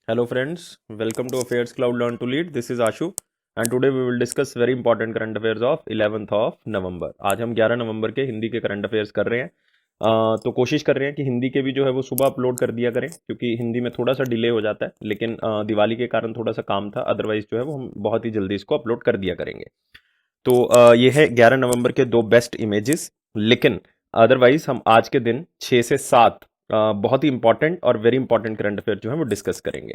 Hello friends, welcome to Affairs Cloud Learn to Lead. This is Ashu and today we will discuss very important current affairs of 11th of November. आज हम 11 नवंबर के हिंदी के current affairs कर रहे हैं। तो कोशिश कर रहे हैं कि हिंदी के भी जो है वो सुबह अपलोड कर दिया करें, क्योंकि हिंदी में थोड़ा सा डिले हो जाता है, लेकिन दिवाली के कारण थोड़ा सा काम था, अदरवाइज जो है वो हम बहुत ही जल्दी इसको अपलोड कर दिया करेंगे। तो ये है 11 नवंबर के दो बेस्ट इमेजेस, लेकिन अदरवाइज हम आज के दिन 6 से 7 बहुत ही इंपॉर्टेंट और वेरी इंपॉर्टेंट करंट अफेयर जो है वो डिस्कस करेंगे।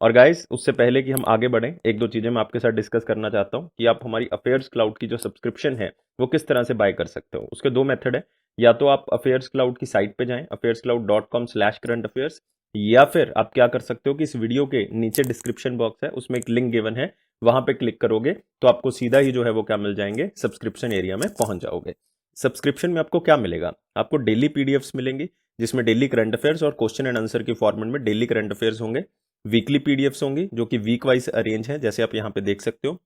और गाइस, उससे पहले कि हम आगे बढ़ें, एक दो चीजें मैं आपके साथ डिस्कस करना चाहता हूं कि आप हमारी अफेयर्स क्लाउड की जो सब्सक्रिप्शन है वो किस तरह से बाय कर सकते हो। उसके दो मेथड है, या तो आप अफेयर्स क्लाउड की साइट पे जाएं affairscloud.com/current affairs, या फिर आप क्या कर सकते हो कि इस वीडियो के नीचे डिस्क्रिप्शन बॉक्स है, उसमें एक लिंक गिवन है, वहां पे क्लिक करोगे तो आपको सीधा ही जो है वो क्या मिल जाएंगे, सब्सक्रिप्शन एरिया में पहुंच जाओगे। सब्सक्रिप्शन में आपको क्या मिलेगा? आपको डेली पीडीएफ्स मिलेंगी, जिसमें डेली करंट अफेयर्स और क्वेश्चन एंड आंसर के फॉर्मेट में डेली करंट अफेयर्स होंगे। वीकली पीडीएफ्स होंगी जो कि वीक वाइज अरेंज है, जैसे आप यहाँ पे देख सकते हो।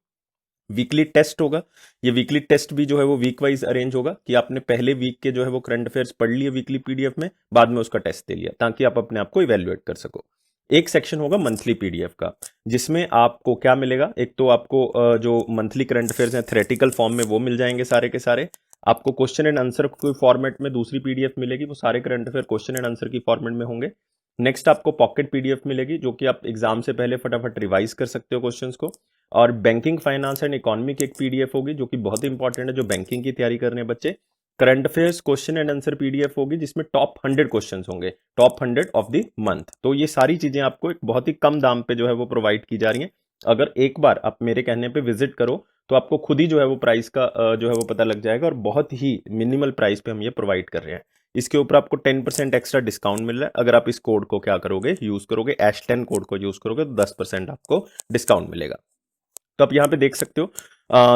वीकली टेस्ट होगा, ये वीकली टेस्ट भी जो है वो वीक वाइज अरेंज होगा कि आपने पहले वीक के जो है वो करंट अफेयर्स पढ़ लिए वीकली पीडीएफ में, बाद में उसका टेस्ट दे लिया, ताकि आप अपने आप को इवेल्युएट कर सको। एक सेक्शन होगा मंथली पीडीएफ का, जिसमें आपको क्या मिलेगा, एक तो आपको जो मंथली करंट अफेयर्स हैं थ्योरेटिकल फॉर्म में वो मिल जाएंगे सारे के सारे। आपको क्वेश्चन एंड आंसर के फॉर्मेट में दूसरी पीडीएफ मिलेगी, वो सारे current affair question and answer की फॉर्मेट में होंगे। नेक्स्ट आपको पॉकेट पीडीएफ मिलेगी, जो कि आप एग्जाम से पहले फटाफट रिवाइज कर सकते हो क्वेश्चंस को। और बैंकिंग, फाइनेंस एंड इकोनॉमी की एक पीडीएफ होगी, जो कि बहुत इंपॉर्टेंट है जो बैंकिंग की तैयारी कर रहे हैं बच्चे। Current affairs question and answer PDF होगी, जिसमें टॉप 100 क्वेश्चंस होंगे, टॉप 100 ऑफ द मंथ। तो ये सारी चीजें आपको एक बहुत ही कम दाम पे जो है वो प्रोवाइड की जा रही हैं। अगर एक बार आप मेरे कहने पे विजिट करो तो आपको खुद ही जो है वो प्राइस का जो है वो पता लग जाएगा, और बहुत ही मिनिमल प्राइस पे हम ये प्रोवाइड कर रहे हैं। इसके ऊपर आपको 10% एक्स्ट्रा डिस्काउंट मिल रहा है, अगर आप इस कोड को क्या करोगे, यूज करोगे, H10 कोड को यूज करोगे तो 10% आपको डिस्काउंट मिलेगा। तो आप यहाँ पे देख सकते हो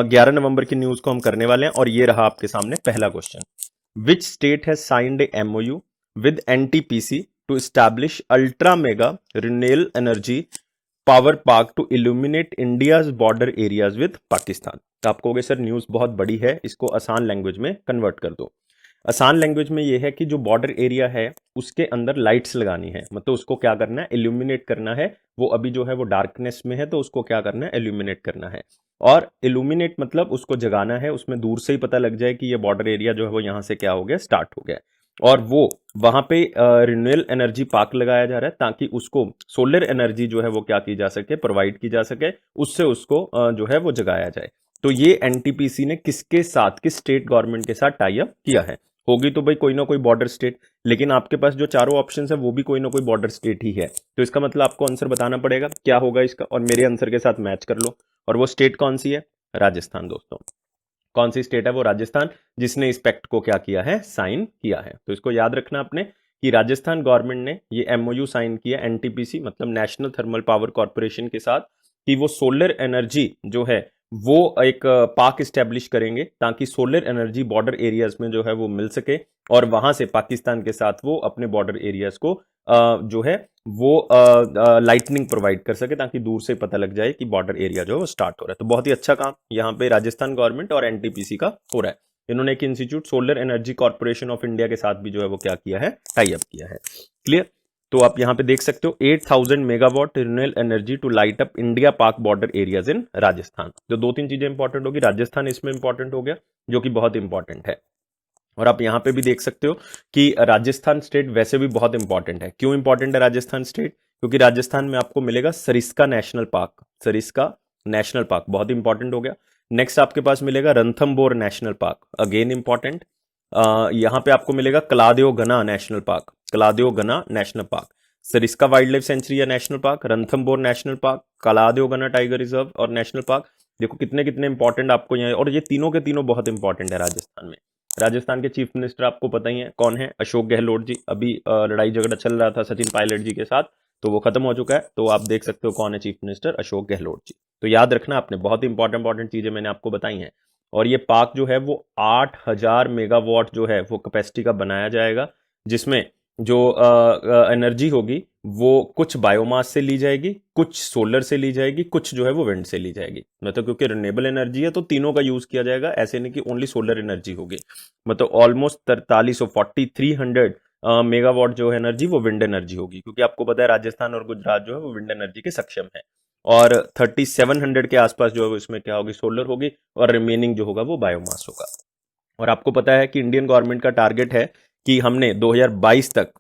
11 नवंबर की न्यूज को हम करने वाले हैं, और ये रहा आपके सामने पहला question. Which state has signed a MOU with NTPC to establish ultra mega renewable energy power park to illuminate India's border areas with Pakistan? तो आप कहोगे सर न्यूज बहुत बड़ी है, इसको आसान लैंग्वेज में कन्वर्ट कर दो। आसान लैंग्वेज में ये है कि जो बॉर्डर एरिया है उसके अंदर लाइट्स लगानी है, मतलब उसको क्या करना है, इल्यूमिनेट करना है। वो अभी जो है वो डार्कनेस में है, तो उसको क्या करना है, इल्यूमिनेट करना है। और इल्यूमिनेट मतलब उसको जगाना है, उसमें दूर से ही पता लग जाए कि ये बॉर्डर एरिया जो है वो यहाँ से क्या हो गया, स्टार्ट हो गया। और वो वहां पे रिन्यूएबल एनर्जी पार्क लगाया जा रहा है, ताकि उसको सोलर एनर्जी जो है वो क्या की जा सके, प्रोवाइड की जा सके, उससे उसको जो है वो जगाया जाए। तो ये एनटीपीसी ने किसके साथ, किस स्टेट गवर्नमेंट के साथ टाई अप किया है? होगी तो भाई कोई ना कोई बॉर्डर स्टेट, लेकिन आपके पास जो चारों ऑप्शंस है वो भी कोई ना कोई बॉर्डर स्टेट ही है। तो इसका मतलब आपको आंसर बताना पड़ेगा क्या होगा इसका, और मेरे आंसर के साथ मैच कर लो। और वो स्टेट कौन सी है? राजस्थान दोस्तों। कौन सी स्टेट है वो? राजस्थान, जिसने इस पैक्ट को क्या किया है, साइन किया है। तो इसको याद रखना आपने कि राजस्थान गवर्नमेंट ने ये MOU साइन किया NTPC मतलब नेशनल थर्मल पावर कॉर्पोरेशन के साथ, कि वो सोलर एनर्जी जो है वो एक पार्क स्टैब्लिश करेंगे, ताकि सोलर एनर्जी बॉर्डर एरियाज में जो है वो मिल सके, और वहां से पाकिस्तान के साथ वो अपने बॉर्डर एरियाज को जो है वो लाइटनिंग प्रोवाइड कर सके, ताकि दूर से पता लग जाए कि बॉर्डर एरिया जो है वो स्टार्ट हो रहा है। तो बहुत ही अच्छा काम यहाँ पे राजस्थान गवर्नमेंट और NTPC का हो रहा है। इन्होंने एक institute solar energy corporation of India के साथ भी जो है वो क्या किया है, टाई अप किया है। क्लियर? तो आप यहाँ पे देख सकते हो 8000 megawatt renewable energy to light up India Pak border areas in Rajasthan. जो दो तीन चीजें इंपॉर्टेंट होगी, राजस्थान इसमें इंपॉर्टेंट हो गया, जो कि बहुत इंपॉर्टेंट है। और आप यहाँ पे भी देख सकते हो कि राजस्थान स्टेट वैसे भी बहुत इंपॉर्टेंट है। क्यों इंपॉर्टेंट है राजस्थान स्टेट? क्योंकि राजस्थान में आपको मिलेगा Sariska national park. Sariska national park बहुत इंपॉर्टेंट हो गया। नेक्स्ट आपके पास मिलेगा Ranthambore national park, again important. यहाँ पे आपको मिलेगा कलादेव Ghana national park, Keoladeo Ghana national park. Sariska wildlife sanctuary या national park, Ranthambore national park, Keoladeo Ghana tiger reserve और नेशनल पार्क। देखो कितने कितने इंपॉर्टेंट आपको यहाँ, और ये तीनों के तीनों बहुत इंपॉर्टेंट है राजस्थान में। राजस्थान के चीफ मिनिस्टर आपको पता ही है कौन है, अशोक गहलोत जी। अभी लड़ाई झगड़ा चल रहा था सचिन पायलट जी के साथ, तो वो खत्म हो चुका है। तो आप देख सकते हो कौन है चीफ मिनिस्टर, अशोक गहलोत जी। तो याद रखना आपने, बहुत इंपॉर्टेंट इंपॉर्टेंट चीजें मैंने आपको बताई हैं। और ये पार्क जो है वो 8000 मेगावाट जो है वो कैपेसिटी का बनाया जाएगा, जिसमें जो एनर्जी होगी वो कुछ बायोमास से ली जाएगी, कुछ सोलर से ली जाएगी, कुछ जो है वो विंड से ली जाएगी। मतलब क्योंकि रिन्यूएबल एनर्जी है तो तीनों का यूज किया जाएगा, ऐसे नहीं कि ओनली सोलर एनर्जी होगी। मतलब ऑलमोस्ट 4300 मेगावाट जो है एनर्जी वो विंड एनर्जी होगी, क्योंकि आपको पता है राजस्थान और गुजरात जो है वो विंड एनर्जी के सक्षम है। और 3700 के आसपास जो है इसमें क्या होगी, सोलर होगी, और रिमेनिंग जो होगा वो बायोमास होगा। और आपको पता है कि इंडियन गवर्नमेंट का टारगेट है कि हमने 2022 तक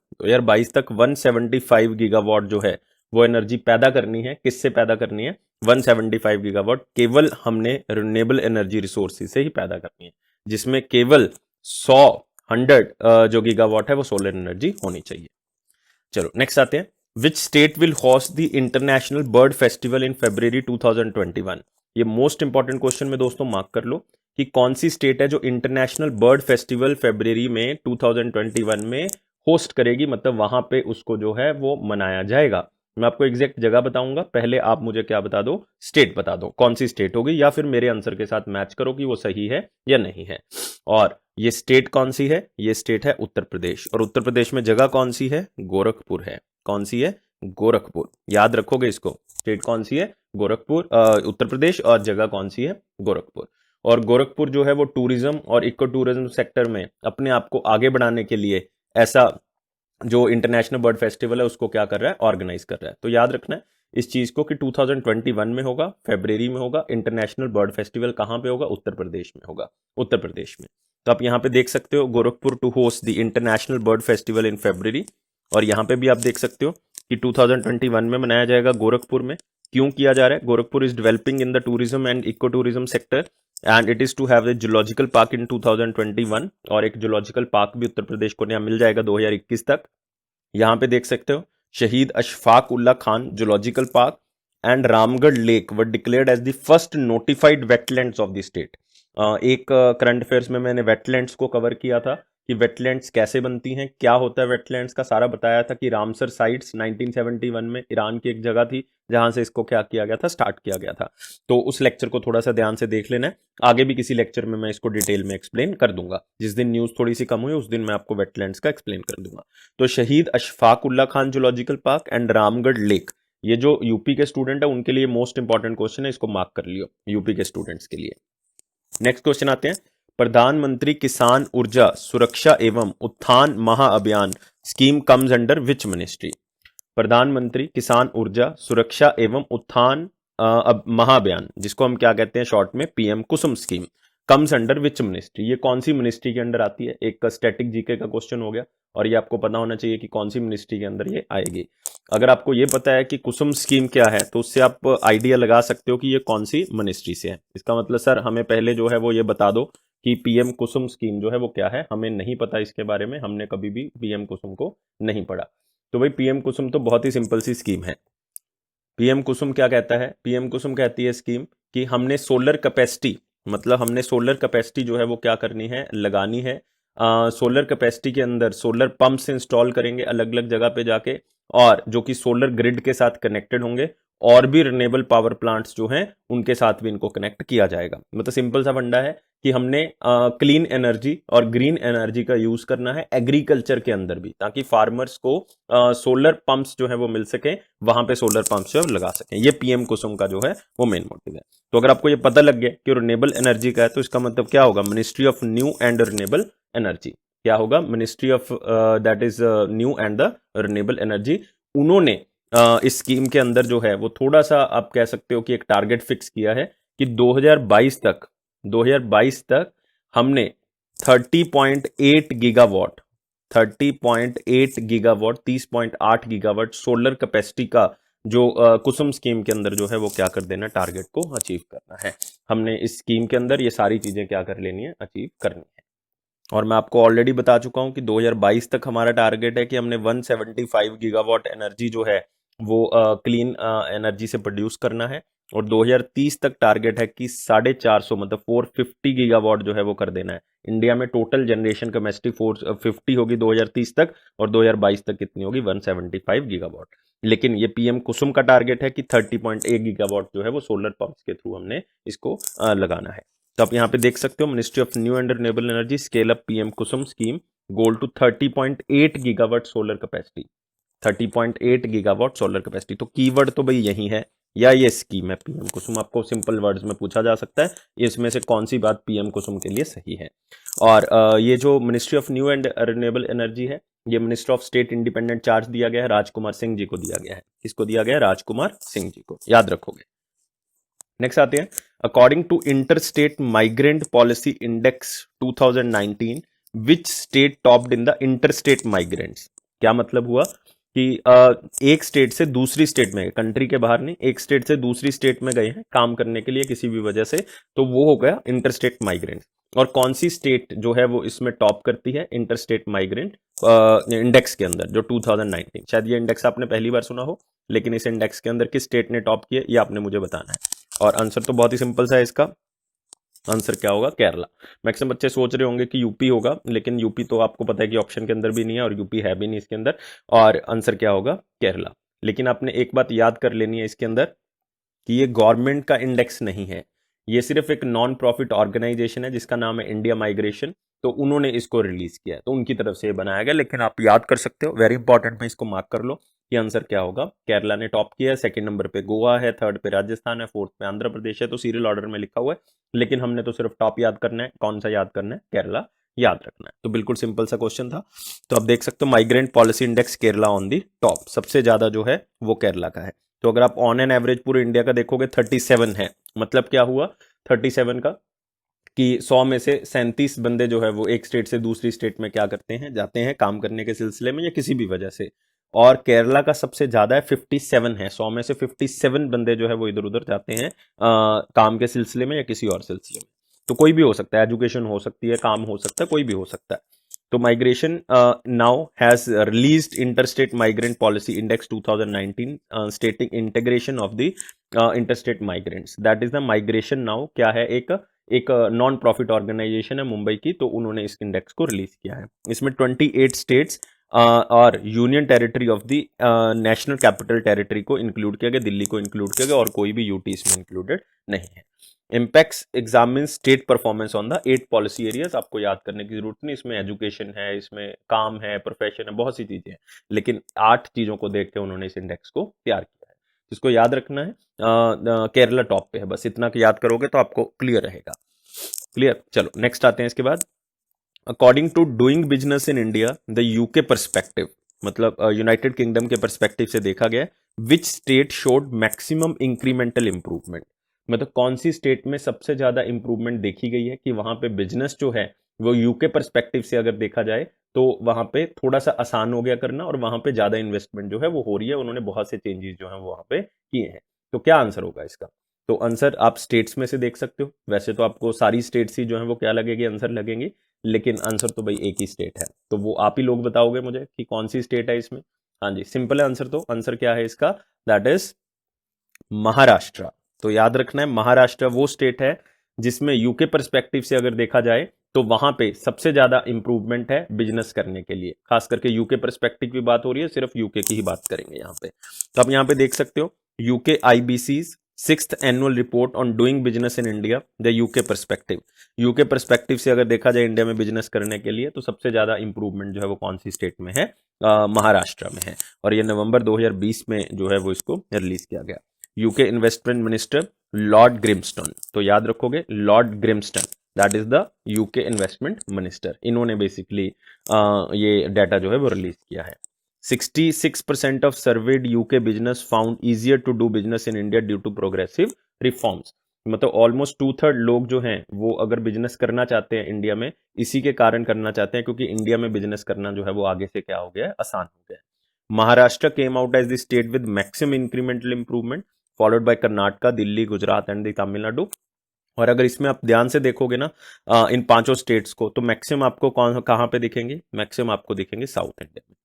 175 गीगावाट जो है वो एनर्जी पैदा करनी है। किससे पैदा करनी है? 175 गीगावाट केवल हमने रिन्यूएबल एनर्जी रिसोर्सेज से ही पैदा करनी है, जिसमें केवल 100 जो गीगावाट है वो सोलर एनर्जी होनी चाहिए। चलो नेक्स्ट आते हैं। Which state will host the international bird festival in February 2021? ये मोस्ट इंपॉर्टेंट क्वेश्चन में दोस्तों मार्क कर लो कि कौन सी स्टेट है जो इंटरनेशनल बर्ड फेस्टिवल फरवरी में 2021 में होस्ट करेगी, मतलब वहां पे उसको जो है वो मनाया जाएगा। मैं आपको एग्जैक्ट जगह बताऊंगा, पहले आप मुझे क्या बता दो, स्टेट बता दो कौन सी स्टेट होगी, या फिर मेरे आंसर के साथ मैच करो कि वो सही है या नहीं है। और ये स्टेट कौन सी है? ये स्टेट है उत्तर प्रदेश। और उत्तर प्रदेश में जगह कौन सी है? गोरखपुर है। कौन सी है? गोरखपुर। याद रखोगे इसको, स्टेट कौन सी है? गोरखपुर, उत्तर प्रदेश, और जगह कौन सी है? गोरखपुर। और गोरखपुर जो है वो टूरिज्म और इको टूरिज्म सेक्टर में अपने आप को आगे बढ़ाने के लिए ऐसा जो इंटरनेशनल बर्ड फेस्टिवल है उसको क्या कर रहा है? ऑर्गेनाइज कर रहा है। तो याद रखना है इस चीज को कि 2021 में होगा, फरवरी में होगा। इंटरनेशनल बर्ड फेस्टिवल कहां पे होगा? उत्तर प्रदेश में होगा, उत्तर प्रदेश में। तो आप यहाँ पे देख सकते हो Gorakhpur to host the international bird festival in फरवरी। और यहाँ पे भी आप देख सकते हो कि 2021 में मनाया जाएगा गोरखपुर में। क्यों किया जा रहा है? Gorakhpur is developing in the tourism and eco tourism sector and it is to have the zoological park in 2021। और एक जूलॉजिकल पार्क भी उत्तर प्रदेश को नया मिल जाएगा 2021 तक। यहाँ पे देख सकते हो Shaheed Ashfaq Ullah Khan zoological park and Ramgarh lake were declared as the first notified wetlands of the state. एक करंट अफेयर्स में मैंने वेटलैंड्स को कवर किया था कि वेटलैंड्स कैसे बनती हैं, क्या होता है वेटलैंड्स का, सारा बताया था कि रामसर साइट्स 1971 में ईरान की एक जगह थी जहां से इसको क्या किया गया था, स्टार्ट किया गया था। तो उस लेक्चर को थोड़ा सा ध्यान से देख लेना है, आगे भी किसी लेक्चर में मैं इसको डिटेल में एक्सप्लेन कर दूंगा। जिस दिन न्यूज थोड़ी सी कम हुई उस दिन मैं आपको वेटलैंड्स का एक्सप्लेन कर दूंगा। तो Shaheed Ashfaq Ullah Khan zoological park and Ramgarh lake, ये जो यूपी के स्टूडेंट है उनके लिए मोस्ट इंपॉर्टेंट क्वेश्चन है, इसको मार्क कर लियो यूपी के स्टूडेंट्स के लिए। नेक्स्ट क्वेश्चन आते हैं। प्रधानमंत्री किसान ऊर्जा सुरक्षा एवं उत्थान महाअभियान scheme comes under which ministry? प्रधानमंत्री किसान ऊर्जा सुरक्षा एवं उत्थान महाअभियान, जिसको हम क्या कहते हैं शॉर्ट में PM Kusum scheme, comes under which ministry? ये कौन सी मिनिस्ट्री के अंडर आती है? एक स्टैटिक जीके का क्वेश्चन हो गया, और ये आपको पता होना चाहिए कि कौन सी मिनिस्ट्री के अंदर ये आएगी। अगर आपको ये पता है कि कुसुम स्कीम क्या है तो उससे आप आइडिया लगा सकते हो कि ये कौन सी मिनिस्ट्री से है। इसका मतलब सर हमें पहले जो है वो ये बता दो कि पीएम कुसुम स्कीम जो है वो क्या है, हमें नहीं पता इसके बारे में, हमने कभी भी पीएम कुसुम को नहीं पढ़ा। तो भाई पीएम कुसुम तो बहुत ही सिंपल सी स्कीम है। पीएम कुसुम क्या कहता है? पीएम कुसुम कहती है स्कीम कि हमने सोलर कैपेसिटी, मतलब हमने सोलर कैपेसिटी जो है वो क्या करनी है, लगानी है। सोलर कैपेसिटी के अंदर सोलर पंप्स इंस्टॉल करेंगे अलग अलग जगह पे जाके, और जो कि सोलर ग्रिड के साथ कनेक्टेड होंगे, और भी रिन्यूएबल पावर प्लांट्स जो हैं उनके साथ भी इनको कनेक्ट किया जाएगा। मतलब सिंपल सा फंडा है कि हमने क्लीन एनर्जी और ग्रीन एनर्जी का यूज करना है एग्रीकल्चर के अंदर भी, ताकि फार्मर्स को सोलर पंप्स जो है वो मिल सके, वहां पे सोलर पंप्स जो लगा सकें। ये पीएम कुसुम का जो है वो मेन मोटिव है। तो अगर आपको ये पता लग गया कि रिन्यूएबल एनर्जी का है तो इसका मतलब क्या होगा? Ministry of new and renewable energy. क्या होगा? Ministry of that is new and the renewable energy. उन्होंने इस स्कीम के अंदर जो है वो थोड़ा सा आप कह सकते हो कि एक टारगेट फिक्स किया है कि 2022 तक हमने 30.8 गीगावाट 30.8 गीगावाट सोलर कैपेसिटी का जो कुसुम स्कीम के अंदर जो है वो क्या कर देना, टारगेट को अचीव करना है। हमने इस स्कीम के अंदर ये सारी चीजें क्या कर लेनी है, अचीव करनी है। और मैं आपको ऑलरेडी बता चुका हूं कि 2022 तक हमारा टारगेट है कि हमने 175 गीगावाट एनर्जी जो है वो क्लीन एनर्जी से प्रोड्यूस करना है, और 2030 तक टारगेट है कि 450 मतलब 450 गीगावाट जो है वो कर देना है। इंडिया में टोटल जनरेशन कैपेसिटी 450 होगी 2030 तक, और 2022 तक कितनी होगी? 175 गीगावाट। लेकिन ये पीएम कुसुम का टारगेट है कि 30.1 गीगावाट जो है वो सोलर पंप्स के थ्रू हमने इसको लगाना है। तो आप यहाँ पे देख सकते हो ministry of new and renewable energy scale up PM Kusum scheme goal to 30.8 gigawatt solar capacity, 30.8 gigawatt solar capacity. तो कीवर्ड तो भाई यही है, या ये स्कीम है पीएम कुसुम। आपको सिंपल वर्ड्स में पूछा जा सकता है इसमें से कौन सी बात पीएम कुसुम के लिए सही है। और ये जो ministry of new and renewable energy है ये minister of state independent charge दिया गया है, राजकुमार सिंह जी को दिया गया है। किसको दिया गया है? राजकुमार सिंह जी को, याद रखोगे। नेक्स्ट आते हैं, according to inter state migrant policy index 2019 which state topped in the inter state migrants. क्या मतलब हुआ कि एक स्टेट से दूसरी स्टेट में, कंट्री के बाहर नहीं, एक स्टेट से दूसरी स्टेट में गए हैं काम करने के लिए किसी भी वजह से, तो वो हो गया इंटर स्टेट माइग्रेंट। और कौन सी स्टेट जो है वो इसमें टॉप करती है इंटर स्टेट माइग्रेंट इंडेक्स के अंदर, जो 2019, शायद ये इंडेक्स आपने पहली बार सुना हो, लेकिन इस इंडेक्स के अंदर किस स्टेट ने टॉप किया ये आपने मुझे बताना है। और आंसर तो बहुत ही सिंपल सा है इसका, आंसर क्या होगा? केरला। मैक्सिमम बच्चे सोच रहे होंगे कि यूपी होगा, लेकिन यूपी तो आपको पता है कि ऑप्शन के अंदर भी नहीं है, और यूपी है भी नहीं इसके अंदर, और आंसर क्या होगा? केरला। लेकिन आपने एक बात याद कर लेनी है इसके अंदर, कि ये गवर्नमेंट का इंडेक्स नहीं है, ये सिर्फ एक नॉन प्रॉफिट ऑर्गेनाइजेशन है जिसका नाम है इंडिया माइग्रेशन, तो उन्होंने इसको रिलीज किया है, तो उनकी तरफ से ये बनाया गया। लेकिन आप याद कर सकते हो, वेरी इंपॉर्टेंट, में इसको मार्क कर लो कि आंसर क्या होगा? केरला ने टॉप किया है, सेकंड नंबर पे गोवा है, थर्ड पे राजस्थान है, फोर्थ पे आंध्र प्रदेश है, तो सीरियल ऑर्डर में लिखा हुआ है, लेकिन हमने तो सिर्फ टॉप याद करना है। कौन सा याद करना है? केरला याद रखना है। तो बिल्कुल सिंपल सा क्वेश्चन था। तो आप देख सकते हो migrant policy index Kerala on the top, सबसे ज्यादा जो है वो केरला का है। तो अगर आप ऑन एन एवरेज पूरे इंडिया का देखोगे 37 है, मतलब क्या हुआ 37 का, कि 100 में से 37 बंदे जो है वो एक स्टेट से दूसरी स्टेट में क्या करते हैं? जाते हैं काम करने के सिलसिले में या किसी भी वजह से। और केरला का सबसे ज्यादा है, 57 है, 100 में से 57 बंदे जो है वो इधर उधर जाते हैं काम के सिलसिले में या किसी और सिलसिले में। तो कोई भी हो सकता है, एजुकेशन हो सकती है, काम हो सकता है, कोई भी हो सकता है। तो migration now has released interstate migrant policy index 2019 स्टेटिंग integration of the interstate migrants, that is the migration now क्या है? एक नॉन प्रॉफिट ऑर्गेनाइजेशन है मुंबई की, तो उन्होंने इस इंडेक्स को रिलीज किया है। इसमें 28 स्टेट्स और union territory of the national capital territory को इंक्लूड किया गया, दिल्ली को इंक्लूड किया गया, और कोई भी यूटी इसमें इंक्लूडेड नहीं है। Impacts examine state performance on the 8 policy areas, आपको याद करने की जरूरत नहीं, इसमें एजुकेशन है, इसमें काम है, प्रोफेशन है, बहुत सी चीजें हैं, लेकिन 8 चीजों को देख के उन्होंने इस इंडेक्स को तैयार किया है। जिसको याद रखना है, केरला टॉप पे है, बस इतना याद करोगे तो आपको क्लियर रहेगा। क्लियर? चलो नेक्स्ट आते हैं इसके बाद, according to doing business in India the UK perspective, मतलब यूनाइटेड किंगडम के परस्पेक्टिव से देखा गया, which state showed maximum incremental improvement, मतलब कौन सी स्टेट में सबसे ज्यादा इंप्रूवमेंट देखी गई है कि वहां पे बिजनेस जो है वो यूके परस्पेक्टिव से अगर देखा जाए तो वहां पे थोड़ा सा आसान हो गया करना, और वहां पे ज्यादा इन्वेस्टमेंट जो है वो हो रही है, उन्होंने बहुत से चेंजेस जो है वहां पे किए हैं। तो क्या आंसर होगा इसका? तो आंसर आप स्टेट्स में से देख सकते हो, वैसे तो आपको सारी स्टेट्स ही जो है वो क्या लगेगी? आंसर लगेंगी, लेकिन आंसर तो भाई एक ही स्टेट है, तो वो आप ही लोग बताओगे मुझे कि कौन सी स्टेट है इसमें। हाँ जी, सिंपल है आंसर, तो आंसर क्या है इसका? That is Maharashtra. तो याद रखना है, महाराष्ट्र वो स्टेट है जिसमें यूके परस्पेक्टिव से अगर देखा जाए तो वहां पे सबसे ज्यादा इंप्रूवमेंट है बिजनेस करने के लिए, खास करके यूके परस्पेक्टिव की बात हो रही है, सिर्फ यूके की ही बात करेंगे यहाँ पे। तो आप यहाँ पे देख सकते हो, UK IBC's 6th annual report on doing business in India the UK perspective, UK perspective से अगर देखा जाए इंडिया में बिजनेस करने के लिए, तो सबसे ज्यादा इंप्रूवमेंट जो है वो कौन सी स्टेट में है? महाराष्ट्र में है, और ये नवंबर 2020 में जो है वो इसको रिलीज किया गया। UK investment minister Lord Grimston, तो याद रखोगे Lord Grimston, that is the UK investment minister, इन्होंने बेसिकली ये डाटा जो है वो रिलीज किया है। 66% of surveyed UK business found easier to do business in India due to progressive reforms, मतलब ऑलमोस्ट 2/3 लोग जो हैं वो अगर बिजनेस करना चाहते हैं इंडिया में, इसी के कारण करना चाहते हैं क्योंकि इंडिया में बिजनेस करना जो है वो आगे से क्या हो गया है? आसान हो गया है। Maharashtra came out as the state with maximum incremental improvement, followed by Karnataka, Delhi, Gujarat and the Tamil Nadu. और अगर इसमें आप ध्यान से देखोगे ना इन पांचों स्टेट्स को, तो मैक्सिमम आपको कहां पे दिखेंगे? मैक्सिमम आपको दिखेंगे साउथ इंडिया में।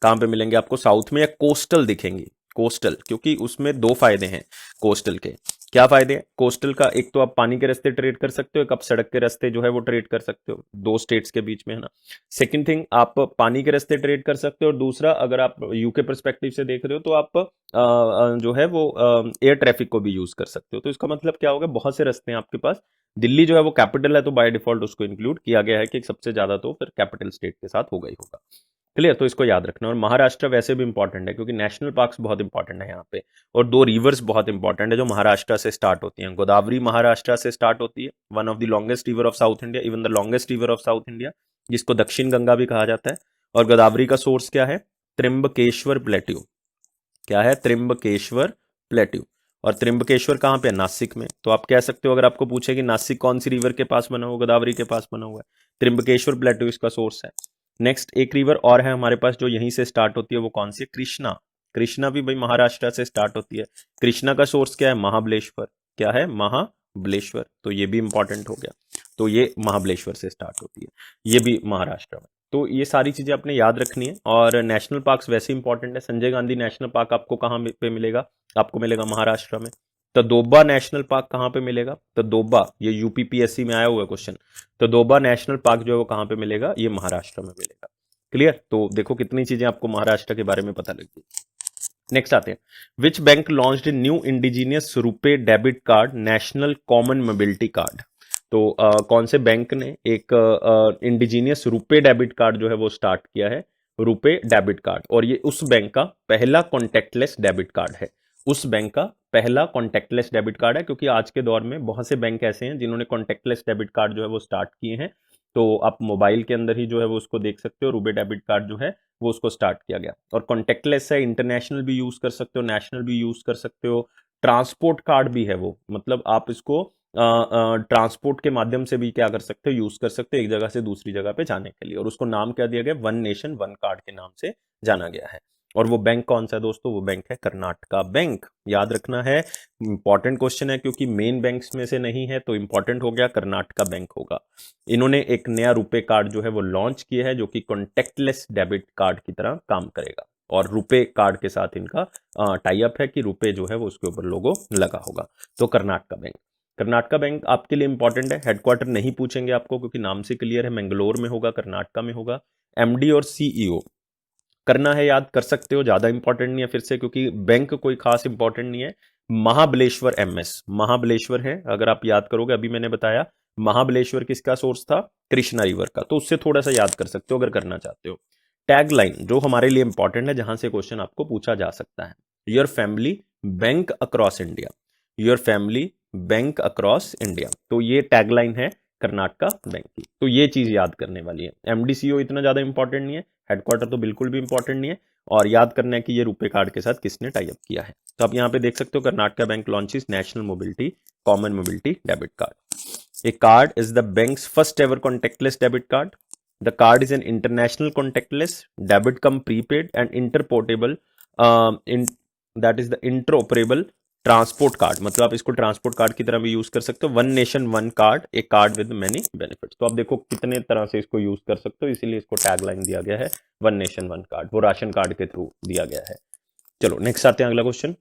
कहां पे मिलेंगे आपको? साउथ में, या कोस्टल दिखेंगे, कोस्टल, क्योंकि उसमें दो फायदे हैं कोस्टल के। क्या फायदे हैं कोस्टल का? एक तो आप पानी के रास्ते ट्रेड कर सकते हो, एक आप सड़क के रास्ते जो है वो ट्रेड कर सकते हो, दो स्टेट्स के बीच में, है ना। सेकंड थिंग, आप पानी के रास्ते ट्रेड कर सकते हो, और दूसरा अगर आप यूके परस्पेक्टिव से देख रहे हो तो आप जो है वो एयर ट्रैफिक को भी यूज कर सकते हो। तो इसका मतलब क्या होगा? बहुत से रास्ते हैं आपके पास। दिल्ली जो है वो कैपिटल है, तो बाय डिफॉल्ट उसको इंक्लूड किया गया है कि सबसे ज्यादा तो फिर कैपिटल स्टेट के साथ होगा ही होगा। क्लियर? तो इसको याद रखना। और महाराष्ट्र वैसे भी इंपॉर्टेंट है क्योंकि नेशनल पार्क्स बहुत इंपॉर्टेंट है यहाँ पे, और दो रिवर्स बहुत इंपॉर्टेंट है जो महाराष्ट्र से स्टार्ट होती हैं। गोदावरी महाराष्ट्र से स्टार्ट होती है, one of the longest river of south India, even the longest river of south India, जिसको दक्षिण गंगा भी कहा जाता है। और गोदावरी का सोर्स क्या है? त्र्यंबकेश्वर प्लेट्यू। क्या है? त्र्यंबकेश्वर प्लेट्यू। और त्र्यंबकेश्वर कहाँ पे है? नासिक में। तो आप कह सकते हो, अगर आपको पूछे कि नासिक कौन सी रिवर के पास बना हुआ? गोदावरी के पास बना हुआ है। त्र्यंबकेश्वर प्लेट्यू इसका सोर्स है। नेक्स्ट एक रिवर और है हमारे पास जो यहीं से स्टार्ट होती है, वो कौन सी है? कृष्णा। कृष्णा भी भाई महाराष्ट्र से स्टार्ट होती है। कृष्णा का सोर्स क्या है? महाबलेश्वर। क्या है? महाबलेश्वर। तो ये भी इंपॉर्टेंट हो गया। तो ये महाबलेश्वर से स्टार्ट होती है, ये भी महाराष्ट्र में। तो ये सारी चीजें आपने याद रखनी है। और नेशनल पार्क्स वैसे इंपॉर्टेंट है। संजय गांधी नेशनल पार्क आपको कहाँ पे मिलेगा? आपको मिलेगा महाराष्ट्र में। तदोबा नेशनल पार्क कहाँ पे मिलेगा? तदोबा, ये यूपीपीएससी में आया हुआ है क्वेश्चन। तदोबा नेशनल पार्क जो है वो कहाँ पे मिलेगा? ये महाराष्ट्र में मिलेगा। क्लियर? तो देखो कितनी चीजें आपको महाराष्ट्र के बारे में पता लग गई। नेक्स्ट आते हैं, which bank launched new indigenous RuPay debit card national common mobility card. तो कौन से बैंक ने एक इंडिजीनियस रुपे डेबिट कार्ड जो है वो स्टार्ट किया है? RuPay debit card. और ये उस बैंक का पहला कॉन्टेक्टलेस डेबिट कार्ड है। उस बैंक का पहला कॉन्टेक्टलेस डेबिट कार्ड है, क्योंकि आज के दौर में बहुत से बैंक ऐसे हैं जिन्होंने कॉन्टेक्टलेस डेबिट कार्ड जो है वो स्टार्ट किए हैं। तो आप मोबाइल के अंदर ही जो है वो उसको देख सकते हो, रुपे डेबिट कार्ड जो है वो उसको स्टार्ट किया गया। और कॉन्टेक्टलेस है, इंटरनेशनल भी यूज कर सकते हो, नेशनल भी यूज कर सकते हो, ट्रांसपोर्ट कार्ड भी है वो, मतलब आप इसको ट्रांसपोर्ट के माध्यम से भी क्या कर सकते हो? यूज कर सकते हो, एक जगह से दूसरी जगह पे जाने के लिए। और उसको नाम क्या दिया गया? वन नेशन वन कार्ड के नाम से जाना गया है। और वो बैंक कौन सा है दोस्तों? वो बैंक है कर्नाटका बैंक। याद रखना है, इंपॉर्टेंट क्वेश्चन है, क्योंकि मेन बैंक्स में से नहीं है तो इंपॉर्टेंट हो गया, कर्नाटका बैंक होगा। इन्होंने एक नया रुपे कार्ड जो है वो लॉन्च किया है, जो कि कॉन्टेक्टलेस डेबिट कार्ड की तरह काम करेगा। और रुपे कार्ड के साथ इनका टाई अप है कि रुपे जो है वो उसके ऊपर लोगो लगा होगा। तो कर्नाटका बैंक। कर्नाटका बैंक आपके लिए इंपॉर्टेंट है। हेडक्वार्टर नहीं पूछेंगे आपको, क्योंकि नाम से क्लियर है, मैंगलोर में होगा, कर्नाटका में होगा। एमडी और सीईओ करना है, याद कर सकते हो, ज्यादा इंपॉर्टेंट नहीं है फिर से, क्योंकि बैंक कोई खास इंपॉर्टेंट नहीं है। महाबलेश्वर एमएस, महाबलेश्वर है, अगर आप याद करोगे, अभी मैंने बताया महाबलेश्वर किसका सोर्स था? कृष्णा रिवर का। तो उससे थोड़ा सा याद कर सकते हो अगर करना चाहते हो। टैग लाइन जो हमारे लिए इंपॉर्टेंट है, जहां से क्वेश्चन आपको पूछा जा सकता है, your family bank across India. Your family bank across India, तो ये टैगलाइन है कर्नाटका बैंक की। तो ये चीज याद करने वाली है। एमडीसीओ इतना ज्यादा इंपॉर्टेंट नहीं है, हेडक्वार्टर तो बिल्कुल भी इंपॉर्टेंट नहीं है। और याद करना है कि ये रुपे कार्ड के साथ किसने टाई अप किया है। तो आप यहाँ पे देख सकते हो, Karnataka bank launches national mobility common mobility debit card. A card is the bank's first ever contactless debit card. The card is an international contactless debit cum prepaid and interoperable that is the interoperable transport card. मतलब आप इसको transport card की तरह भी use कर सकते हो। One nation one card, a card with many benefits. तो आप देखो कितने तरह से इसको यूज कर सकते हो, इसीलिए इसको टैगलाइन दिया गया है वन नेशन वन कार्ड। वो राशन कार्ड के थ्रू दिया गया है। चलो नेक्स्ट आते हैं, अगला question.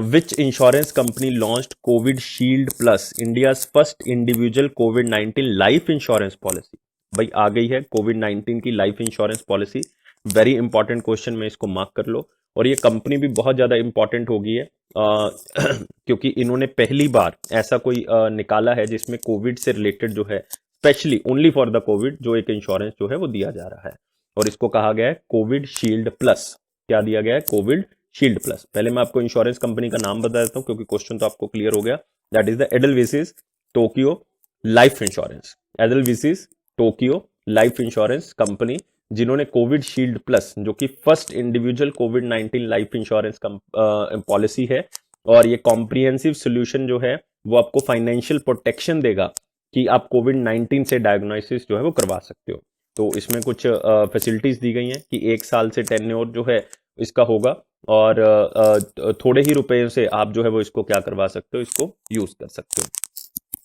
Which insurance company launched Covid shield plus, India first individual कोविड-19 लाइफ इंश्योरेंस पॉलिसी। भाई आ गई है कोविड-19 की life insurance policy. Very important question में, इसको मार्क कर लो। और ये कंपनी भी बहुत ज्यादा इंपॉर्टेंट हो गई है, क्योंकि इन्होंने पहली बार ऐसा कोई निकाला है जिसमें कोविड से रिलेटेड जो है, specially only for the Covid, जो एक इंश्योरेंस जो है वो दिया जा रहा है। और इसको कहा गया है कोविड शील्ड प्लस। क्या दिया गया है? Covid shield plus. पहले मैं आपको इंश्योरेंस कंपनी का नाम बता देता हूं, क्योंकि क्वेश्चन तो आपको क्लियर हो गया। That is the Edelweiss Tokio life insurance. Edelweiss Tokio life insurance company, जिन्होंने कोविड शील्ड प्लस, जो कि फर्स्ट इंडिविजुअल कोविड-19 लाइफ इंश्योरेंस पॉलिसी है। और ये कॉम्प्रिहेंसिव सोल्यूशन जो है वो आपको फाइनेंशियल प्रोटेक्शन देगा कि आप कोविड-19 से डायग्नोसिस जो है वो करवा सकते हो। तो इसमें कुछ फैसिलिटीज दी गई हैं कि 1 साल से टेन्योर जो है इसका होगा, और थोड़े ही रुपए से आप जो है वो इसको क्या करवा सकते हो? इसको यूज कर सकते हो।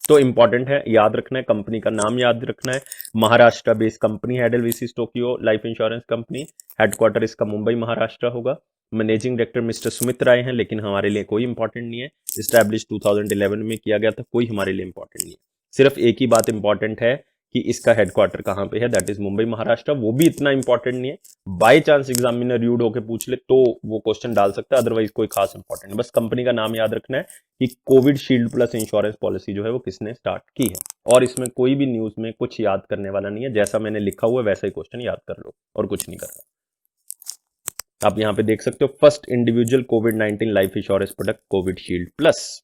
तो इंपॉर्टेंट है, याद रखना है, कंपनी का नाम याद रखना है। महाराष्ट्र बेस्ड कंपनी है Edelweiss Tokio life insurance company. Headquarter इसका मुंबई महाराष्ट्र होगा। Managing director mister Sumit Rai हैं, लेकिन हमारे लिए कोई इंपॉर्टेंट नहीं है। स्टैब्लिश 2011 में किया गया था, कोई हमारे लिए इंपॉर्टेंट नहीं है। सिर्फ एक ही बात इंपॉर्टेंट है कि इसका हेडक्वार्टर कहाँ पे है, दैट इज मुंबई महाराष्ट्र। वो भी इतना इंपॉर्टेंट नहीं है, बाय चांस एग्जामिनर र्यूड होकर पूछ ले तो वो क्वेश्चन डाल सकता है, अदरवाइज कोई खास इंपॉर्टेंट। बस कंपनी का नाम याद रखना है कि Covid shield plus insurance policy जो है वो किसने स्टार्ट की है। और इसमें कोई भी न्यूज में कुछ याद करने वाला नहीं है, जैसा मैंने लिखा हुआ है वैसा ही क्वेश्चन याद कर लो, और कुछ नहीं करना। आप यहां पे देख सकते हो, फर्स्ट इंडिविजुअल कोविड-19 life insurance product covid shield plus.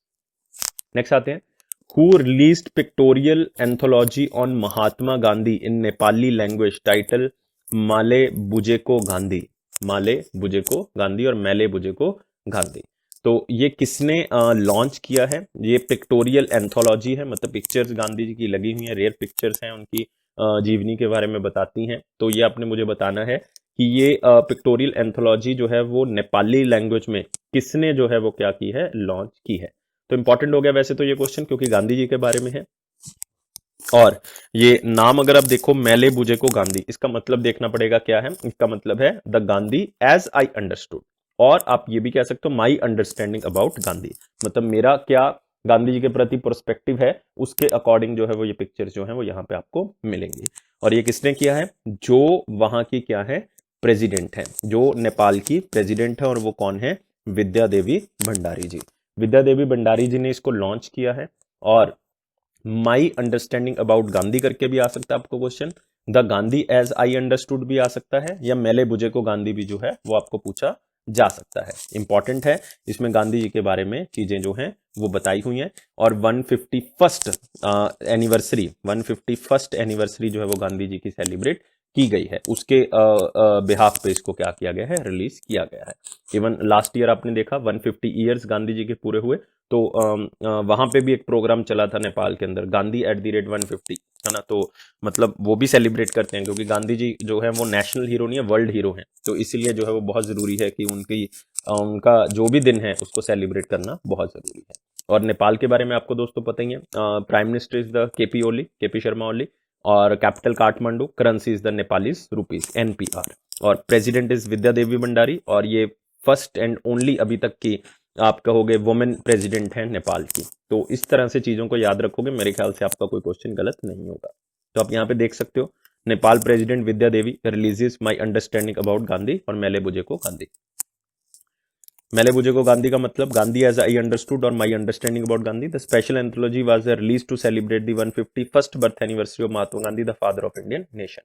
Next आते हैं, who released pictorial anthology on Mahatma Gandhi in Nepali language title माले बुजेको गांधी, माले बुजेको गांधी और मैले बुजेको गांधी। तो ये किसने लॉन्च किया है? ये पिक्टोरियल एंथोलॉजी है, मतलब पिक्चर्स गांधी जी की लगी हुई हैं, रेयर पिक्चर्स हैं उनकी, जीवनी के बारे में बताती हैं। तो ये आपने मुझे बताना है कि ये पिक्टोरियल एंथोलॉजी जो है वो नेपाली लैंग्वेज में किसने जो है वो क्या की है, लॉन्च की है। तो इंपॉर्टेंट हो गया वैसे तो ये क्वेश्चन, क्योंकि गांधी जी के बारे में है। और ये नाम अगर आप देखो मैले बुजेको गांधी, इसका मतलब देखना पड़ेगा क्या है। इसका मतलब है the Gandhi as I understood, और आप ये भी कह सकते हो माई अंडरस्टैंडिंग अबाउट गांधी, मतलब मेरा क्या गांधी जी के प्रति पर्सपेक्टिव है, उसके अकॉर्डिंग जो है वो ये पिक्चर्स जो है वो यहाँ पे आपको मिलेंगी। और ये किसने किया है? जो वहां की क्या है, प्रेसिडेंट है, जो नेपाल की प्रेसिडेंट है, और वो कौन है? विद्या देवी भंडारी जी। विद्या देवी भंडारी जी ने इसको लॉन्च किया है। और माई अंडरस्टैंडिंग अबाउट गांधी करके भी आ सकता है आपको question, the Gandhi as I understood भी आ सकता है, या मेले बुजे को गांधी भी जो है वो आपको पूछा जा सकता है। इंपॉर्टेंट है, इसमें गांधी जी के बारे में चीजें जो हैं वो बताई हुई हैं। और 151st एनिवर्सरी, 151st एनिवर्सरी जो है वो गांधी जी की सेलिब्रेट की गई है, उसके बिहाफ पे इसको क्या किया गया है, रिलीज किया गया है। इवन लास्ट ईयर आपने देखा 150 ईयर्स गांधी जी के पूरे हुए, तो वहां पे भी एक प्रोग्राम चला था नेपाल के अंदर, गांधी @150, है ना। तो मतलब वो भी सेलिब्रेट करते हैं, क्योंकि गांधी जी जो है वो नेशनल हीरो नहीं है, वर्ल्ड हीरो हैं। तो इसीलिए जो है वो बहुत जरूरी है कि उनका जो भी दिन है उसको सेलिब्रेट करना बहुत जरूरी है। और नेपाल के बारे में आपको दोस्तों पता ही है, prime minister is the KP Oli, KP Sharma Oli, और capital Kathmandu, currency is the Nepalese rupees, NPR, और प्रेसिडेंट इज विद्या देवी भंडारी, और ये फर्स्ट एंड ओनली अभी तक की आप कहोगे वुमेन प्रेसिडेंट है नेपाल की। तो इस तरह से चीजों को याद रखोगे, मेरे ख्याल से आपका कोई क्वेश्चन गलत नहीं होगा। तो आप यहाँ पे देख सकते हो, Nepal president Vidya Devi releases my understanding about Gandhi, और मेले बुजेको गांधी। मेले बुजेको गांधी का मतलब गांधी एज आई अंडरस्टूड और my understanding about Gandhi. The special anthology was release to celebrate the 151st birth anniversary of Mahatma Gandhi, the father of Indian nation.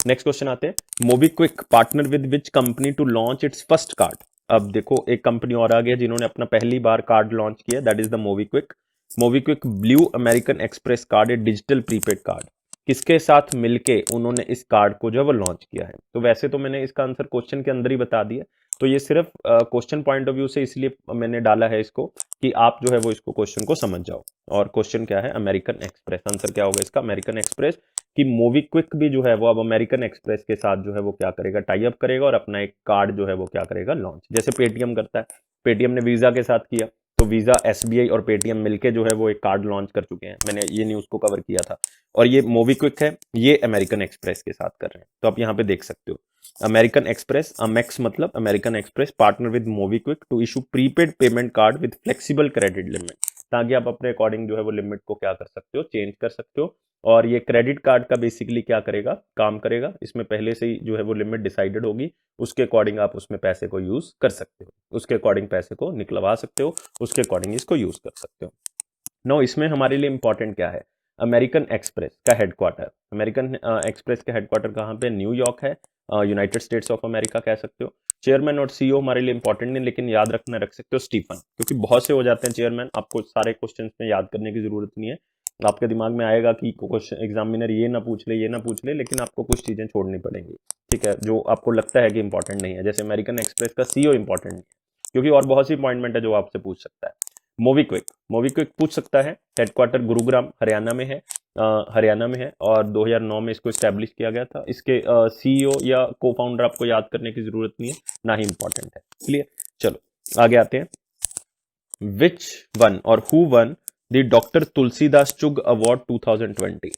Next question आते हैं, MobiKwik partner with which company to launch its first card. अब देखो एक company और आ गया जिन्होंने अपना पहली बार कार्ड लॉन्च किया, that is the MobiKwik. MobiKwik blue American express card, A digital prepaid card. किसके साथ मिलके उन्होंने इस कार्ड को जो है वो लॉन्च किया है? तो वैसे तो मैंने इसका आंसर क्वेश्चन के अंदर ही बता दिया, तो ये सिर्फ क्वेश्चन पॉइंट ऑफ व्यू से इसलिए मैंने डाला है इसको कि आप जो है वो इसको क्वेश्चन को समझ जाओ। और क्वेश्चन क्या है? American express. आंसर क्या होगा इसका? American express. कि मोबीक्विक भी जो है वो अब अमेरिकन एक्सप्रेस के साथ जो है वो क्या करेगा, टाई अप करेगा, और अपना एक कार्ड जो है वो क्या करेगा, लॉन्च। जैसे पेटीएम करता है, पेटीएम ने वीजा के साथ किया, तो वीजा, SBI और पेटीएम मिलके जो है वो एक कार्ड लॉन्च कर चुके हैं। मैंने ये न्यूज को कवर किया था। और ये मोबीक्विक है, ये अमेरिकन एक्सप्रेस के साथ कर रहे हैं। तो आप यहाँ पे देख सकते हो, अमेरिकन एक्सप्रेस, अमेक्स मतलब American Express, partner with MobiKwik to issue prepaid payment card with flexible credit limit, ताकि आप अपने अकॉर्डिंग जो है वो लिमिट को क्या कर सकते हो, चेंज कर सकते हो। और ये क्रेडिट कार्ड का बेसिकली क्या करेगा, काम करेगा। इसमें पहले से ही जो है वो लिमिट डिसाइडेड होगी, उसके अकॉर्डिंग आप उसमें पैसे को यूज कर सकते हो, उसके अकॉर्डिंग पैसे को निकलवा सकते हो, उसके अकॉर्डिंग इसको यूज कर सकते हो। नो, इसमें हमारे लिए इंपॉर्टेंट क्या है? अमेरिकन एक्सप्रेस का हेडक्वार्टर, अमेरिकन एक्सप्रेस का हेडक्वार्टर कहाँ पे? न्यूयॉर्क है, यूनाइटेड स्टेट्स ऑफ अमेरिका कह सकते हो। चेयरमैन और CEO हमारे लिए इंपॉर्टेंट नहीं, लेकिन याद रख सकते हो स्टीफन, क्योंकि बहुत से हो जाते हैं चेयरमैन, आपको सारे क्वेश्चंस में याद करने की जरूरत नहीं है। आपके दिमाग में आएगा कि क्वेश्चन एग्जामिनर ये ना पूछ ले, ये ना पूछ ले, लेकिन आपको कुछ चीजें छोड़नी पड़ेंगी, ठीक है, जो आपको लगता है कि इंपॉर्टेंट नहीं है। जैसे अमेरिकन एक्सप्रेस का CEO इंपॉर्टेंट नहीं है, क्योंकि और बहुत सी अपॉइंटमेंट है जो आपसे पूछ सकता है। मोबीक्विक, मोबीक्विक पूछ सकता है, हेडक्वार्टर गुरुग्राम हरियाणा में है, हरियाणा में है, और 2009 में इसको स्टैब्लिश किया गया था। इसके CEO या को फाउंडर आपको याद करने की जरूरत नहीं है, ना ही इंपॉर्टेंट है। इसलिए चलो आगे आते हैं। विच वन और who one the doctor Tulsidas Chugh award 2020?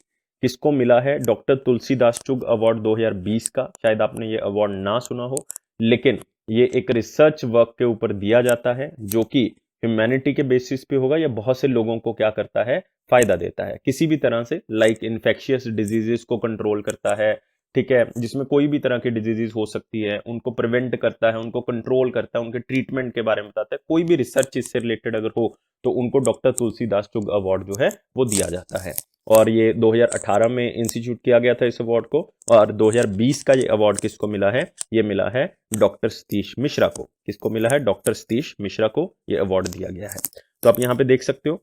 किसको मिला है डॉक्टर तुलसीदास चुग अवार्ड 2020 का? शायद आपने ये अवार्ड ना सुना हो, लेकिन ये एक रिसर्च वर्क के ऊपर दिया जाता है, जो कि ह्यूमैनिटी के बेसिस पे होगा, या बहुत से लोगों को क्या करता है, फायदा देता है किसी भी तरह से, लाइक इन्फेक्शियस डिजीजेस को कंट्रोल करता है, ठीक है, जिसमें कोई भी तरह की डिजीजेस हो सकती है उनको प्रिवेंट करता है, उनको कंट्रोल करता है, उनके ट्रीटमेंट के बारे में बताता है। कोई भी रिसर्च इससे रिलेटेड अगर हो तो उनको डॉक्टर तुलसीदास चुग अवार्ड जो है वो दिया जाता है। और ये 2018 में इंस्टीट्यूट किया गया था इस अवार्ड को, और 2020 का ये अवार्ड किसको मिला है? ये मिला है डॉक्टर सतीश मिश्रा को। किसको मिला है? डॉक्टर सतीश मिश्रा को ये अवार्ड दिया गया है। तो आप यहाँ पे देख सकते हो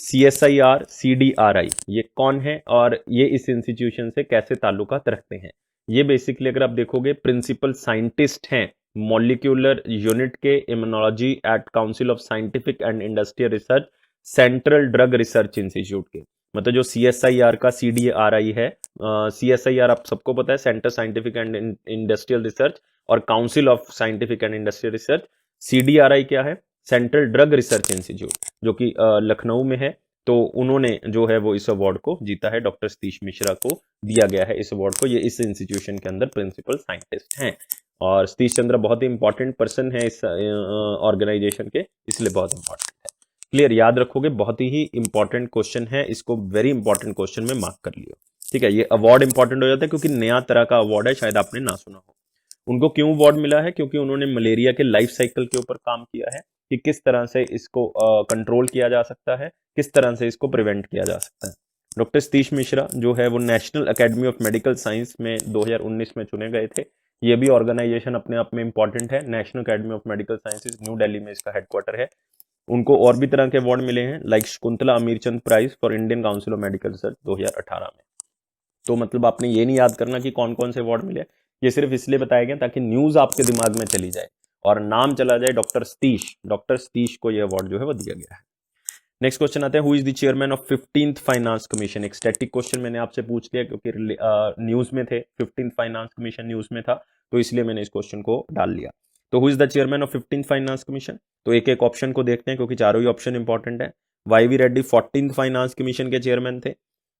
CSIR CDRI ये कौन है और ये इस इंस्टीट्यूशन से कैसे ताल्लुकात रखते हैं। ये बेसिकली अगर आप देखोगे प्रिंसिपल साइंटिस्ट हैं मॉलिक्यूलर यूनिट के immunology at council of scientific and industrial research central drug research institute के, मतलब जो CSIR का CDRI है, CSIR आप सबको पता है, centre scientific and industrial research, और council of scientific and industrial research. CDRI क्या है? सेंट्रल ड्रग रिसर्च इंस्टीट्यूट, जो कि लखनऊ में है। तो उन्होंने जो है वो इस अवार्ड को जीता है, डॉक्टर सतीश मिश्रा को दिया गया है इस अवार्ड को। ये इस इंस्टीट्यूशन के अंदर प्रिंसिपल साइंटिस्ट हैं, और सतीश चंद्र बहुत ही इंपॉर्टेंट पर्सन है इस ऑर्गेनाइजेशन के, इसलिए बहुत इंपॉर्टेंट है। क्लियर, याद रखोगे, बहुत ही इंपॉर्टेंट क्वेश्चन है, इसको वेरी इंपॉर्टेंट क्वेश्चन में मार्क कर लियो। ठीक है, ये अवार्ड इंपॉर्टेंट हो जाता है क्योंकि नया तरह का अवार्ड है, शायद आपने ना सुना हो। उनको क्यों अवार्ड मिला है? क्योंकि उन्होंने मलेरिया के लाइफ साइकिल के ऊपर काम किया है कि किस तरह से इसको कंट्रोल किया जा सकता है, किस तरह से इसको प्रिवेंट किया जा सकता है। डॉक्टर सतीश मिश्रा जो है वो national academy of medical science में 2019 में चुने गए थे। ये भी ऑर्गेनाइजेशन अपने आप में इंपॉर्टेंट है, national academy of medical sciences, new Delhi में इसका हेडक्वार्टर है। उनको और भी तरह के अवार्ड मिले हैं, like Shakuntala Amirchand prize for Indian council of medical research 2018 में। तो मतलब आपने ये नहीं याद करना कि कौन कौन से अवार्ड मिले, ये सिर्फ इसलिए बताया गया ताकि न्यूज आपके दिमाग में चली जाए और नाम चला जाए डॉक्टर सतीश को ये अवार्ड जो है वो दिया गया है। नेक्स्ट क्वेश्चन आता है, who is the chairman of 15th finance commission. एक स्टैटिक क्वेश्चन मैंने आपसे पूछ लिया क्योंकि न्यूज में थे, 15th फाइनेंस कमीशन न्यूज में था, तो इसलिए मैंने इस क्वेश्चन को डाल लिया। तो who is the chairman of 15th finance commission, तो एक एक ऑप्शन को देखते हैं क्योंकि चारों ही ऑप्शन इंपॉर्टेंट है। YV Reddy 14th finance commission के चेयरमैन थे,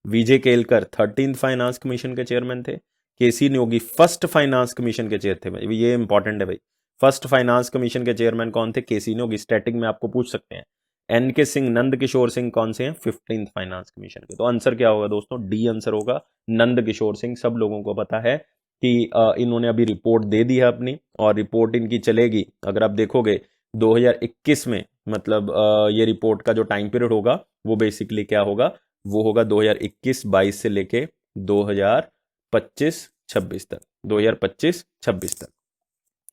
VJ Kelkar 13th finance commission के चेयरमैन थे, KC न्योगी फर्स्ट फाइनेंस कमीशन के चेयर थे। भाई ये इंपॉर्टेंट है भाई, फर्स्ट फाइनेंस कमीशन के चेयरमैन कौन थे? KC न्योगी, स्टैटिक में आपको पूछ सकते हैं। NK सिंह, नंद किशोर सिंह कौन से हैं? 15th फाइनेंस कमीशन के। तो आंसर क्या होगा दोस्तों? D आंसर होगा, नंद किशोर सिंह। सब लोगों को पता है कि इन्होंने अभी रिपोर्ट दे दी है अपनी, और रिपोर्ट इनकी चलेगी, अगर आप देखोगे 2021 में, मतलब ये रिपोर्ट का जो टाइम पीरियड होगा वो बेसिकली क्या होगा? वो होगा 2021-22 से लेके 2025-26 तक, 2025-26 तक,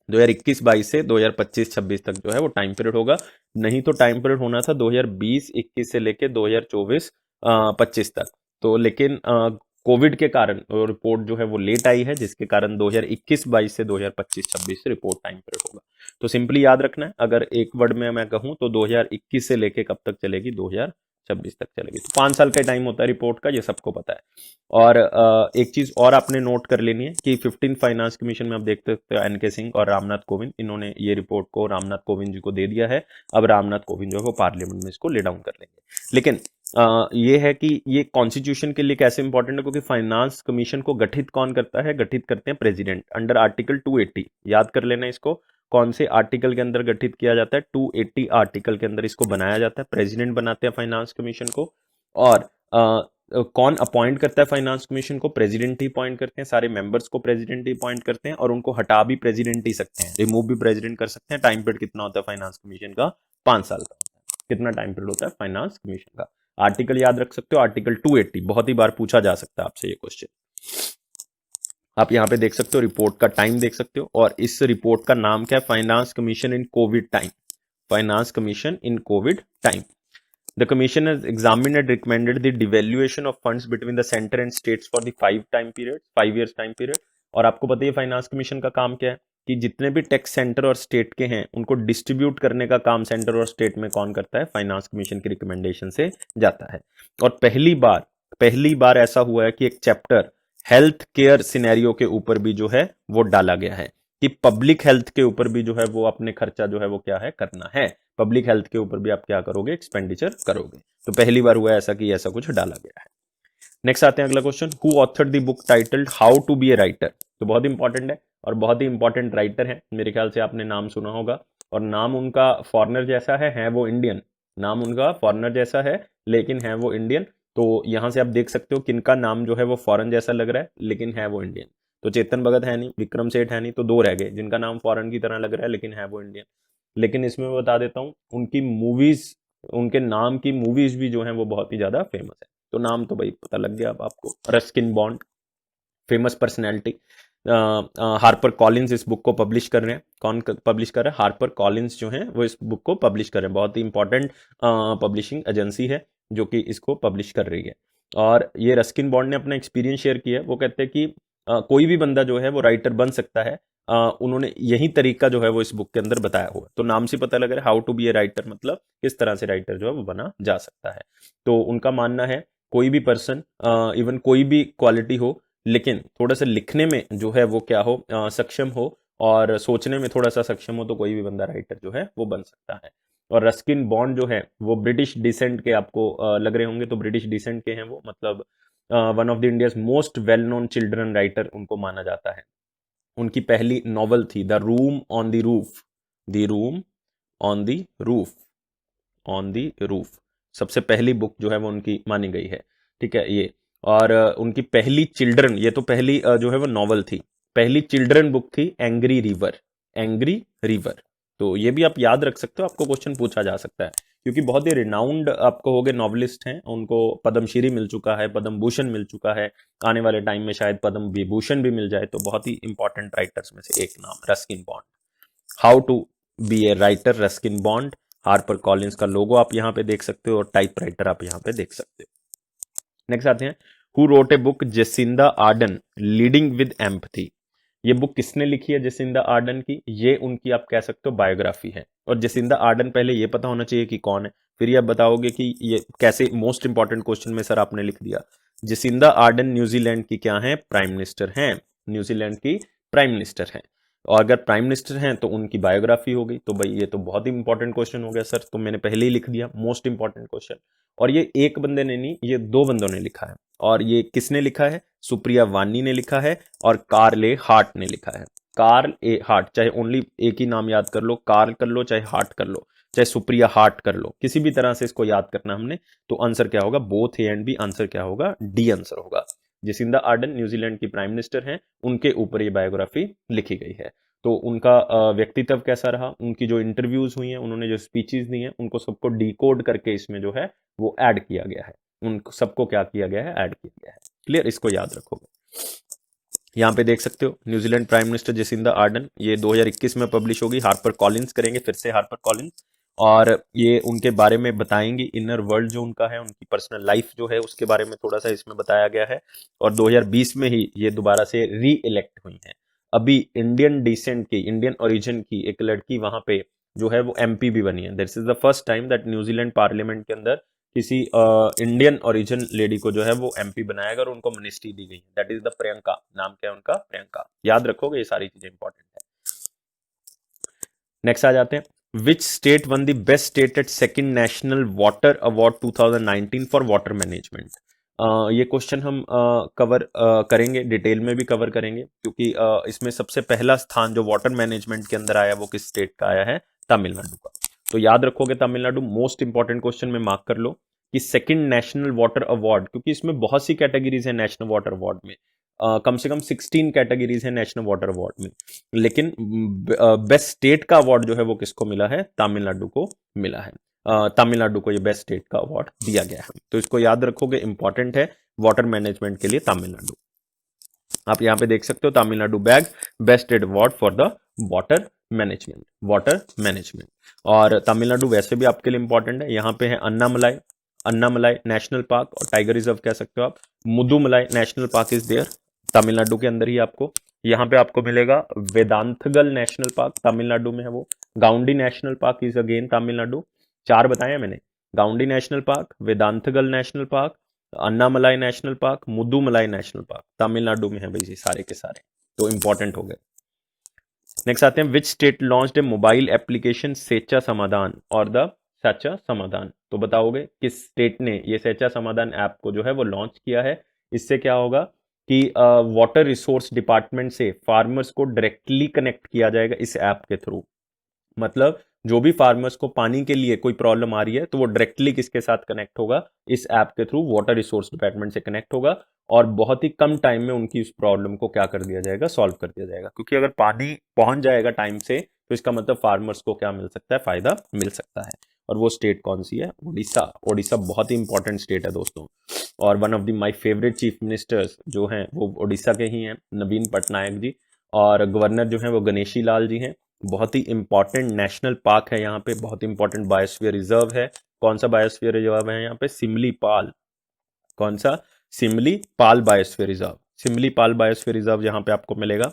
2021-22 से 2025-26 तक जो है वो टाइम पीरियड होगा। नहीं तो टाइम पीरियड होना था 2020-21 से लेके 2024-25 तक, तो लेकिन कोविड के कारण रिपोर्ट जो है वो लेट आई है, जिसके कारण 2021-22 से 2025-26 रिपोर्ट टाइम पीरियड होगा। तो सिंपली याद रखना है, अगर एक वर्ड में मैं कहूं तो 2021 से लेके कब तक चलेगी? 2026 तक चलेगी। तो 5 साल का टाइम होता है रिपोर्ट का, ये सबको पता है। और एक चीज और आपने नोट कर लेनी है कि 15th फाइनेंस कमीशन में आप देख सकते हो NK सिंह और रामनाथ कोविंद, इन्होंने ये रिपोर्ट को रामनाथ कोविंद जी को दे दिया है। अब रामनाथ कोविंद जो है वो पार्लियामेंट में इसको ले डाउन कर लेंगे। लेकिन ये है कि ये कॉन्स्टिट्यूशन के लिए कैसे इंपॉर्टेंट है, क्योंकि फाइनेंस कमीशन को गठित कौन करता है? गठित करते हैं प्रेसिडेंट, अंडर आर्टिकल 280। याद कर लेना इसको, कौन से आर्टिकल के अंदर गठित किया जाता है? 280 आर्टिकल के अंदर इसको बनाया जाता है, प्रेसिडेंट बनाते हैं फाइनेंस कमीशन को। और कौन अपॉइंट करता है फाइनेंस कमीशन को? प्रेसिडेंट ही अपॉइंट करते हैं, सारे मेंबर्स को प्रेसिडेंट ही अपॉइंट करते हैं, और उनको हटा भी प्रेसिडेंट ही सकते हैं, रिमूव भी प्रेसिडेंट कर सकते हैं। टाइम पीरियड कितना होता है फाइनेंस कमीशन का? 5 साल का। कितना टाइम पीरियड होता है फाइनेंस कमीशन का? आर्टिकल याद रख सकते हो, आर्टिकल 280, बहुत ही बार पूछा जा सकता है आपसे ये क्वेश्चन। आप यहाँ पे देख सकते हो, रिपोर्ट का टाइम देख सकते हो, और इस रिपोर्ट का नाम क्या है? Finance commission in Covid time, finance commission in Covid time. The commission has examined and recommended the devaluation of funds between the center and states for the 5 years time period। और आपको पता है finance commission का काम क्या है कि जितने भी टैक्स सेंटर और स्टेट के हैं उनको डिस्ट्रीब्यूट करने का काम सेंटर और स्टेट में कौन करता है? फाइनेंस कमीशन की रिकमेंडेशन से जाता है। और पहली बार ऐसा हुआ है कि एक चैप्टर हेल्थ केयर सिनेरियो के ऊपर भी जो है वो डाला गया है कि पब्लिक हेल्थ के ऊपर भी जो है वो अपने खर्चा जो है वो क्या है? करना है। पब्लिक हेल्थ के ऊपर भी आप क्या करोगे? एक्सपेंडिचर करोगे। तो पहली बार हुआ ऐसा कि ऐसा कुछ डाला गया है। नेक्स्ट आते हैं अगला question, who authored the book titled how to be a writer. तो बहुत इंपॉर्टेंट है और बहुत ही इंपॉर्टेंट राइटर है, मेरे ख्याल से आपने नाम सुना होगा, और नाम उनका फॉरेनर जैसा है वो इंडियन। नाम उनका फॉरेनर जैसा है लेकिन है वो इंडियन। तो यहां से आप देख सकते हो किनका नाम जो है वो फॉरेन जैसा लग रहा है लेकिन है वो इंडियन। तो चेतन भगत है नहीं, विक्रम सेठ है नहीं, तो 2 रह गए जिनका नाम फॉरेन की तरह लग रहा है लेकिन है वो इंडियन। लेकिन इसमें मैं बता देता हूँ, उनकी मूवीज, उनके नाम की मूवीज भी जो है वो बहुत ही ज्यादा फेमस है। तो नाम तो भाई पता लग गया अब आपको, Ruskin bond, famous personality. Harper Collins इस बुक को पब्लिश कर रहे हैं। कौन पब्लिश कर रहा है? हार्पर कॉलिंस जो है वो इस बुक को पब्लिश कर रहे हैं। बहुत ही इंपॉर्टेंट पब्लिशिंग एजेंसी है जो कि इसको पब्लिश कर रही है। और ये रस्किन बॉन्ड ने अपना एक्सपीरियंस शेयर किया है। वो कहते हैं कि कोई भी बंदा जो है वो राइटर बन सकता है। उन्होंने यही तरीका जो है वो इस बुक के अंदर बताया हुआ है। तो नाम से पता लग रहा है how to be a writer, मतलब किस तरह से राइटर जो है वो बना जा सकता है। तो उनका मानना है कोई भी पर्सन, इवन कोई भी क्वालिटी हो, लेकिन थोड़ा सा लिखने में जो है वो क्या हो, सक्षम हो, और सोचने में थोड़ा सा सक्षम हो, तो कोई भी बंदा राइटर जो है वो बन सकता है। और रस्किन बॉन्ड जो है वो ब्रिटिश डिसेंट के आपको लग रहे होंगे, तो ब्रिटिश डिसेंट के हैं वो, मतलब one of the India's most well known children writer उनको माना जाता है। उनकी पहली नॉवल थी the room on the roof, the room on the roof, on the roof, सबसे पहली बुक जो है वो उनकी मानी गई है। ठीक है ये। और उनकी पहली चिल्ड्रन, ये तो पहली जो है वो नॉवल थी, पहली चिल्ड्रन बुक थी एंग्री रिवर, एंग्री रिवर। तो ये भी आप याद रख सकते हो, आपको क्वेश्चन पूछा जा सकता है, क्योंकि बहुत ही रिनाउंड आपको हो गए नॉवलिस्ट हैं, उनको पद्मश्री मिल चुका है, पद्म भूषण मिल चुका है, आने वाले टाइम में शायद पद्म विभूषण भी मिल जाए। तो बहुत ही इंपॉर्टेंट राइटर्स में से एक नाम Ruskin Bond. How to be a writer Ruskin Bond, Harper Collins का लोगो आप यहाँ पे देख सकते हो, और टाइपराइटर आप यहाँ पे देख सकते हो। नेक्स्ट आते हैं, who wrote a book Jacinda Ardern leading with empathy. ये बुक किसने लिखी है जेसिंदा आर्डन की? ये उनकी आप कह सकते हो बायोग्राफी है। और जेसिंदा आर्डन पहले ये पता होना चाहिए कि कौन है, फिर ये आप बताओगे कि ये कैसे, मोस्ट इंपॉर्टेंट क्वेश्चन में सर आपने लिख दिया। जेसिंदा आर्डन न्यूजीलैंड की क्या है? प्राइम मिनिस्टर हैं, न्यूजीलैंड की प्राइम मिनिस्टर हैं। और अगर प्राइम मिनिस्टर हैं तो उनकी बायोग्राफी हो गई। तो भाई ये तो बहुत ही इंपॉर्टेंट क्वेश्चन हो गया सर, तो मैंने पहले ही लिख दिया मोस्ट इंपॉर्टेंट क्वेश्चन। और ये एक बंदे ने नहीं, ये दो बंदों ने लिखा है। और ये किसने लिखा है? सुप्रिया वानी ने लिखा है और कार्ल ए हार्ट ने लिखा है। कार्ल ए हार्ट, चाहे ओनली एक ही नाम याद कर लो, कार्ल कर लो चाहे हार्ट कर लो, चाहे सुप्रिया हार्ट कर लो, किसी भी तरह से इसको याद करना हमने। तो आंसर क्या होगा? Both A and B, answer क्या होगा? डी आंसर होगा। जेसिंदा आर्डन न्यूजीलैंड की प्राइम मिनिस्टर हैं, उनके ऊपर ये बायोग्राफी लिखी गई है। तो उनका व्यक्तित्व कैसा रहा, उनकी जो इंटरव्यूज हुई हैं, उन्होंने जो स्पीचेस दी हैं, उनको सबको डिकोड करके इसमें जो है वो ऐड किया गया है। उन सबको क्या किया गया है? ऐड किया गया है। क्लियर, इसको याद रखोगे। यहाँ पे देख सकते हो New Zealand prime minister Jacinda Ardern, ये 2021 में पब्लिश होगी, हार्पर कॉलिंस करेंगे फिर से, हार्पर कॉलिंस। और ये उनके बारे में बताएंगे, इनर वर्ल्ड जो उनका है, उनकी पर्सनल लाइफ जो है उसके बारे में थोड़ा सा इसमें बताया गया है। और 2020 में ही ये दोबारा से री इलेक्ट हुई हैं। अभी इंडियन डिसेंट की, इंडियन ओरिजिन की एक लड़की वहां पे जो है वो एमपी भी बनी है। This is the first time that New Zealand parliament के अंदर किसी इंडियन ओरिजिन लेडी को जो है वो एमपी बनाया गया और उनको मिनिस्ट्री दी गई है। दैट इज द प्रियंका, नाम क्या है उनका? प्रियंका। याद रखोगे, ये सारी चीजें इंपॉर्टेंट है। नेक्स्ट आ जाते हैं, which state won the best state at second national water award 2019 for water management. ये क्वेश्चन हम कवर करेंगे, डिटेल में भी कवर करेंगे, क्योंकि इसमें सबसे पहला स्थान जो वाटर मैनेजमेंट के अंदर आया वो किस स्टेट का आया है? तमिलनाडु का। तो याद रखोगे तमिलनाडु, मोस्ट इंपॉर्टेंट क्वेश्चन में मार्क कर लो कि सेकंड नेशनल वाटर अवार्ड, क्योंकि इसमें बहुत सी कैटेगरीज है नेशनल वाटर अवार्ड में, कम से कम 16 कैटेगरीज है नेशनल वाटर अवार्ड में, लेकिन बेस्ट स्टेट का अवार्ड जो है वो किसको मिला है? तमिलनाडु को मिला है। तमिलनाडु को ये बेस्ट स्टेट का अवार्ड दिया गया है। तो इसको याद रखोगे, इंपॉर्टेंट है वाटर मैनेजमेंट के लिए तमिलनाडु। आप यहाँ पे देख सकते हो Tamil Nadu bag best state award for the water management, water management. और तमिलनाडु वैसे भी आपके लिए इंपॉर्टेंट है। यहाँ पे है अन्नामलाई, अन्नामलाई नेशनल पार्क, और टाइगर रिजर्व कह सकते हो आप। Mudumalai national park is there, Tamil Nadu के अंदर ही आपको। यहाँ पे आपको मिलेगा वेदांतगल नेशनल पार्क, तमिलनाडु में है वो। Guindy national park is again Tamil Nadu. चार बताए मैंने, Guindy national park, Vedanthangal national park, Annamalai national park, Mudumalai national park, Tamil Nadu में है भाई ये सारे के सारे। तो इंपॉर्टेंट हो गए। नेक्स्ट आते हैं, which state launched a mobile application सेचा समाधान और द सच्चा समाधान। तो बताओगे किस स्टेट ने ये सेचा समाधान ऐप को जो है वो लॉन्च किया है। इससे क्या होगा कि वाटर रिसोर्स डिपार्टमेंट से फार्मर्स को डायरेक्टली कनेक्ट किया जाएगा इस ऐप के थ्रू। मतलब जो भी फार्मर्स को पानी के लिए कोई प्रॉब्लम आ रही है तो वो डायरेक्टली किसके साथ कनेक्ट होगा? इस ऐप के थ्रू वाटर रिसोर्स डिपार्टमेंट से कनेक्ट होगा, और बहुत ही कम टाइम में उनकी इस प्रॉब्लम को क्या कर दिया जाएगा? सॉल्व कर दिया जाएगा। क्योंकि अगर पानी पहुंच जाएगा टाइम से तो इसका मतलब फार्मर्स को क्या मिल सकता है? फायदा मिल सकता है। और वो स्टेट कौन सी है? उड़ीसा। उड़ीसा बहुत ही इंपॉर्टेंट स्टेट है दोस्तों, और one of the my favourite chief ministers जो हैं वो उड़ीसा के ही हैं, नवीन पटनायक जी। और गवर्नर जो हैं वो गणेशी लाल जी हैं। बहुत ही इंपॉर्टेंट नेशनल पार्क है यहाँ पे, बहुत इंपॉर्टेंट बायोस्फीयर रिजर्व है। कौन सा बायोस्फीयर रिजर्व है यहाँ पे? सिमली पाल। कौन सा? Similipal biosphere reserve. Similipal biosphere reserve यहाँ पे आपको मिलेगा।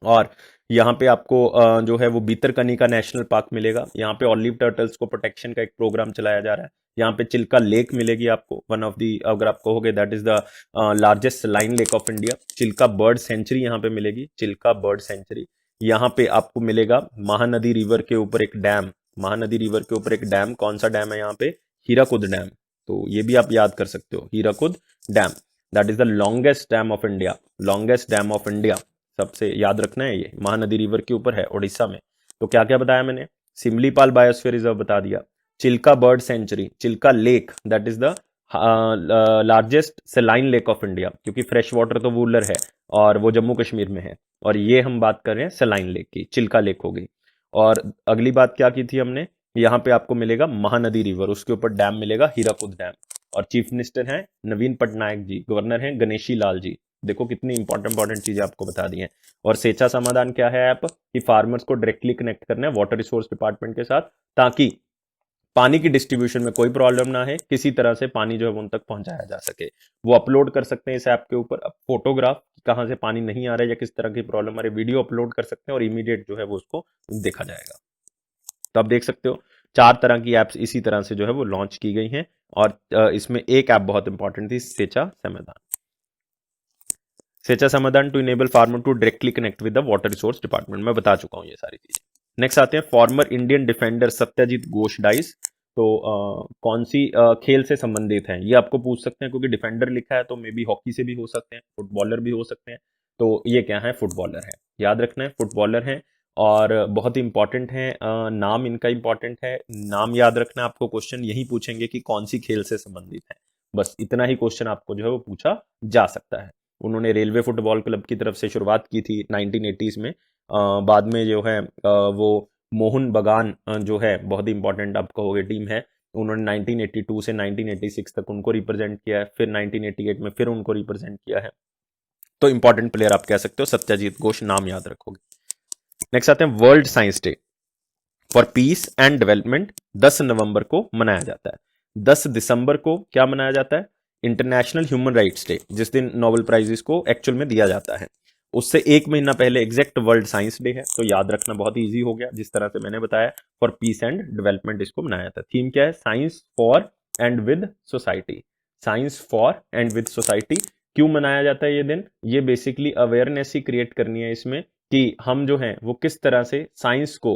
और यहाँ पे आपको जो है वो बीतरकनिका नेशनल पार्क मिलेगा। यहाँ पे ऑलिव टर्टल्स को प्रोटेक्शन का एक प्रोग्राम चलाया जा रहा है। यहाँ पे चिल्का लेक मिलेगी आपको, वन ऑफ दी, अगर आप कहोगे that is the largest line lake of India. Chilka bird sanctuary यहाँ पे मिलेगी, चिल्का बर्ड सेंचुरी। यहाँ पे आपको मिलेगा महानदी रिवर के ऊपर एक डैम, महानदी रिवर के ऊपर एक डैम, कौन सा डैम है यहाँ पे, हीराकुद डैम। तो ये भी आप याद कर सकते हो, Hirakud dam, that is the longest dam of India, longest dam of India, सबसे याद रखना है, ये महानदी रिवर के ऊपर है उड़ीसा में। तो क्या क्या बताया मैंने, सिमलीपाल बायोस्फीयर रिजर्व बता दिया, Chilka bird sanctuary, Chilka lake that is the largest saline lake of India, क्योंकि फ्रेश वाटर तो वूलर है और वो जम्मू कश्मीर में है, और ये हम बात कर रहे हैं सेलाइन लेक की, चिल्का लेक हो गई। और अगली बात क्या की थी हमने, यहाँ पे आपको मिलेगा महानदी रिवर, उसके ऊपर डैम मिलेगा हीराकुद डैम, और चीफ मिनिस्टर हैं नवीन पटनायक जी, गवर्नर हैं गणेशी लाल जी। देखो कितनी इंपॉर्टेंट चीजें आपको बता दी हैं। और सेचा समाधान क्या है ऐप, कि फार्मर्स को डायरेक्टली कनेक्ट करना है वाटर रिसोर्स डिपार्टमेंट के साथ, ताकि पानी की डिस्ट्रीब्यूशन में कोई प्रॉब्लम ना है, किसी तरह से पानी जो है उन तक पहुंचाया जा सके। वो अपलोड कर सकते हैं इस ऐप के ऊपर अब फोटोग्राफ, कहां से पानी नहीं आ रहा है या किस तरह की प्रॉब्लम आ रही है, वीडियो अपलोड कर सकते हैं और इमीडिएट जो है वो उसको देखा जाएगा। तो आप देख सकते हो 4 तरह की एप्स इसी तरह से जो है वो लॉन्च की गई हैं, और इसमें एक ऐप बहुत इंपॉर्टेंट थी, सेचा Samadhan, Secha Samadhan to enable farmer to directly connect with the water resource department. मैं बता चुका हूं ये सारी चीजें। नेक्स्ट आते हैं former Indian defender Satyajit Ghosh dice. तो कौन सी खेल से संबंधित है ये आपको पूछ सकते हैं, क्योंकि डिफेंडर लिखा है तो मे बी हॉकी से भी हो सकते हैं, फुटबॉलर भी हो सकते हैं। तो ये क्या है, फुटबॉलर है, याद रखना है फुटबॉलर है, और बहुत ही इंपॉर्टेंट है, नाम इनका इंपॉर्टेंट है, नाम याद रखना। आपको क्वेश्चन यही पूछेंगे कि कौन सी खेल से संबंधित है, बस इतना ही क्वेश्चन आपको जो है वो पूछा जा सकता है। उन्होंने रेलवे फुटबॉल क्लब की तरफ से शुरुआत की थी 1980s में। बाद में जो है वो मोहन बगान जो है बहुत ही इंपॉर्टेंट आप कहोगे टीम है, उन्होंने 1982 से 1986 तक उनको रिप्रेजेंट किया है, फिर 1988 में फिर उनको रिप्रेजेंट किया है। तो इंपॉर्टेंट प्लेयर आप कह सकते हो, सत्यजीत घोष नाम याद रखोगे। नेक्स्ट आते हैं world science day for piece and development, 10 नवंबर को मनाया जाता है। 10 दिसंबर को क्या मनाया जाता है, इंटरनेशनल ह्यूमन राइट्स डे, जिस दिन नोबेल प्राइजेस को एक्चुअल में दिया जाता है। उससे 1 महीना पहले एग्जैक्ट वर्ल्ड साइंस डे है, तो याद रखना बहुत इजी हो गया, जिस तरह से मैंने बताया फॉर पीस एंड डेवलपमेंट इसको मनाया था। थीम क्या है, science for and with society, science for and with society. क्यों मनाया जाता है ये दिन, ये बेसिकली अवेयरनेस ही क्रिएट करनी है इसमें, कि हम जो है वो किस तरह से साइंस को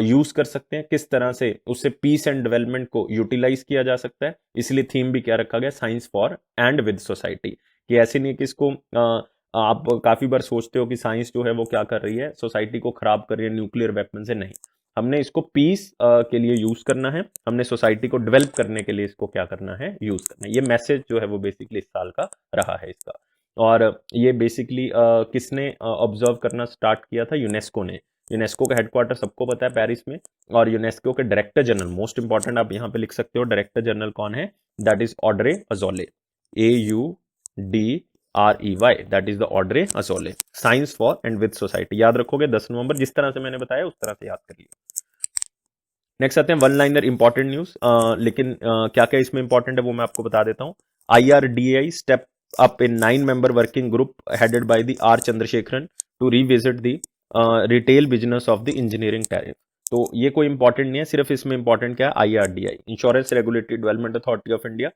यूज कर सकते हैं, किस तरह से उससे पीस एंड डेवलपमेंट को यूटिलाइज किया जा सकता है। इसलिए थीम भी क्या रखा गया, science for and with society. कि ऐसे नहीं कि इसको आप काफी बार सोचते हो कि साइंस जो है वो क्या कर रही है, सोसाइटी को खराब कर रही है न्यूक्लियर वेपन से, नहीं, हमने इसको पीस के लिए यूज करना है, हमने सोसाइटी को डेवलप करने के लिए इसको क्या करना है, यूज करना है। ये मैसेज जो है वो बेसिकली इस साल का रहा है इसका। और ये बेसिकली किसने ऑब्जर्व करना स्टार्ट किया था, यूनेस्को ने। यूनेस्को का हेडक्वार्टर सबको पता है पेरिस में, और यूनेस्को के डायरेक्टर जनरल, मोस्ट इंपॉर्टेंट आप यहाँ पे लिख सकते हो, डायरेक्टर जनरल कौन है, that is Audrey Azoulay, AUDREY, that is the Audrey Azoulay. Science for and with society याद रखोगे 10 नवंबर, जिस तरह से मैंने बताया उस तरह से याद करिए। नेक्स्ट आते हैं वन लाइनर इंपॉर्टेंट न्यूज, लेकिन क्या क्या इसमें इंपॉर्टेंट है वो मैं आपको बता देता हूँ। IRDAI step up a 9-member working group headed by the R Chandrasekharan to revisit the retail business of the engineering tariff। तो ये कोई इंपॉर्टेंट नहीं है, सिर्फ इसमें इंपॉर्टेंट क्या है, IRDAI insurance regulatory development authority of India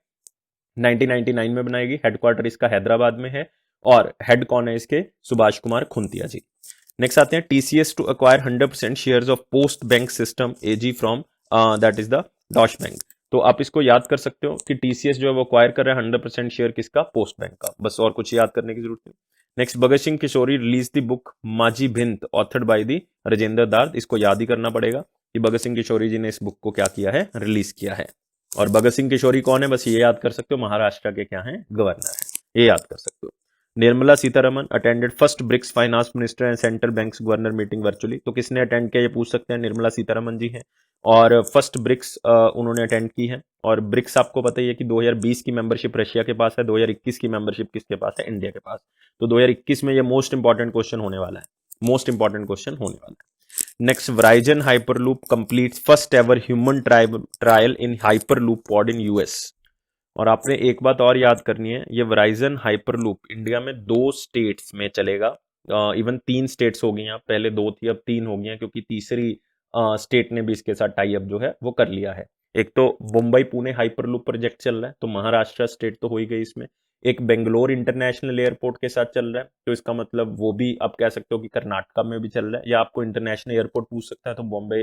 1999 में बनाएगी, हेडक्वार्टर इसका हैदराबाद में है, और हेड कौन है इसके, सुभाष कुमार खुंतिया जी। नेक्स्ट आते हैं TCS to acquire 100% shares of post bank system AG from that is the Deutsche bank. तो आप इसको याद कर सकते हो कि TCS जो है वो एक्वायर कर रहा है 100% शेयर किसका, पोस्ट बैंक का, बस और कुछ याद करने की जरूरत नहीं। Next, Bhagat Singh Kishori release the book माझी भिंत authored by the Rajendra Dard. इसको याद ही करना पड़ेगा कि भगत सिंह किशोरी जी ने इस बुक को क्या किया है, रिलीज किया है। और भगत सिंह किशोरी कौन है, बस ये याद कर सकते हो, महाराष्ट्र के क्या है, गवर्नर है, ये याद कर सकते हो। Nirmala Sitharaman attended first BRICS finance minister and central banks governor meeting virtually. तो किसने अटेंड किया ये पूछ सकते हैं, निर्मला सीतारमन जी हैं, और फर्स्ट ब्रिक्स उन्होंने अटेंड की है। और ब्रिक्स आपको पता ही है कि 2020 की मेंबरशिप रशिया के पास है, 2021 की मेंबरशिप किसके पास है, इंडिया के पास। तो 2021 में ये मोस्ट इंपॉर्टेंट क्वेश्चन होने वाला है, मोस्ट इंपॉर्टेंट क्वेश्चन होने वाला है। Next, Verizon hyperloop completes first ever human trial in hyperloop pod in US। और आपने एक बात और याद करनी है, ये वराइजन हाइपरलूप इंडिया में 2 स्टेट्स में चलेगा। इवन 3 स्टेट्स हो गई हैं, पहले 2 थी अब 3 हो गई हैं, क्योंकि तीसरी स्टेट ने भी इसके साथ टाई अप जो है वो कर लिया है। एक तो मुंबई पुणे हाइपरलूप प्रोजेक्ट चल रहा है, तो महाराष्ट्र स्टेट तो हो ही गई इसमें। एक बेंगलोर इंटरनेशनल एयरपोर्ट के साथ चल रहा है, तो इसका मतलब वो भी आप कह सकते हो कि कर्नाटका में भी चल रहा है, या आपको इंटरनेशनल एयरपोर्ट पूछ सकता है तो बॉम्बे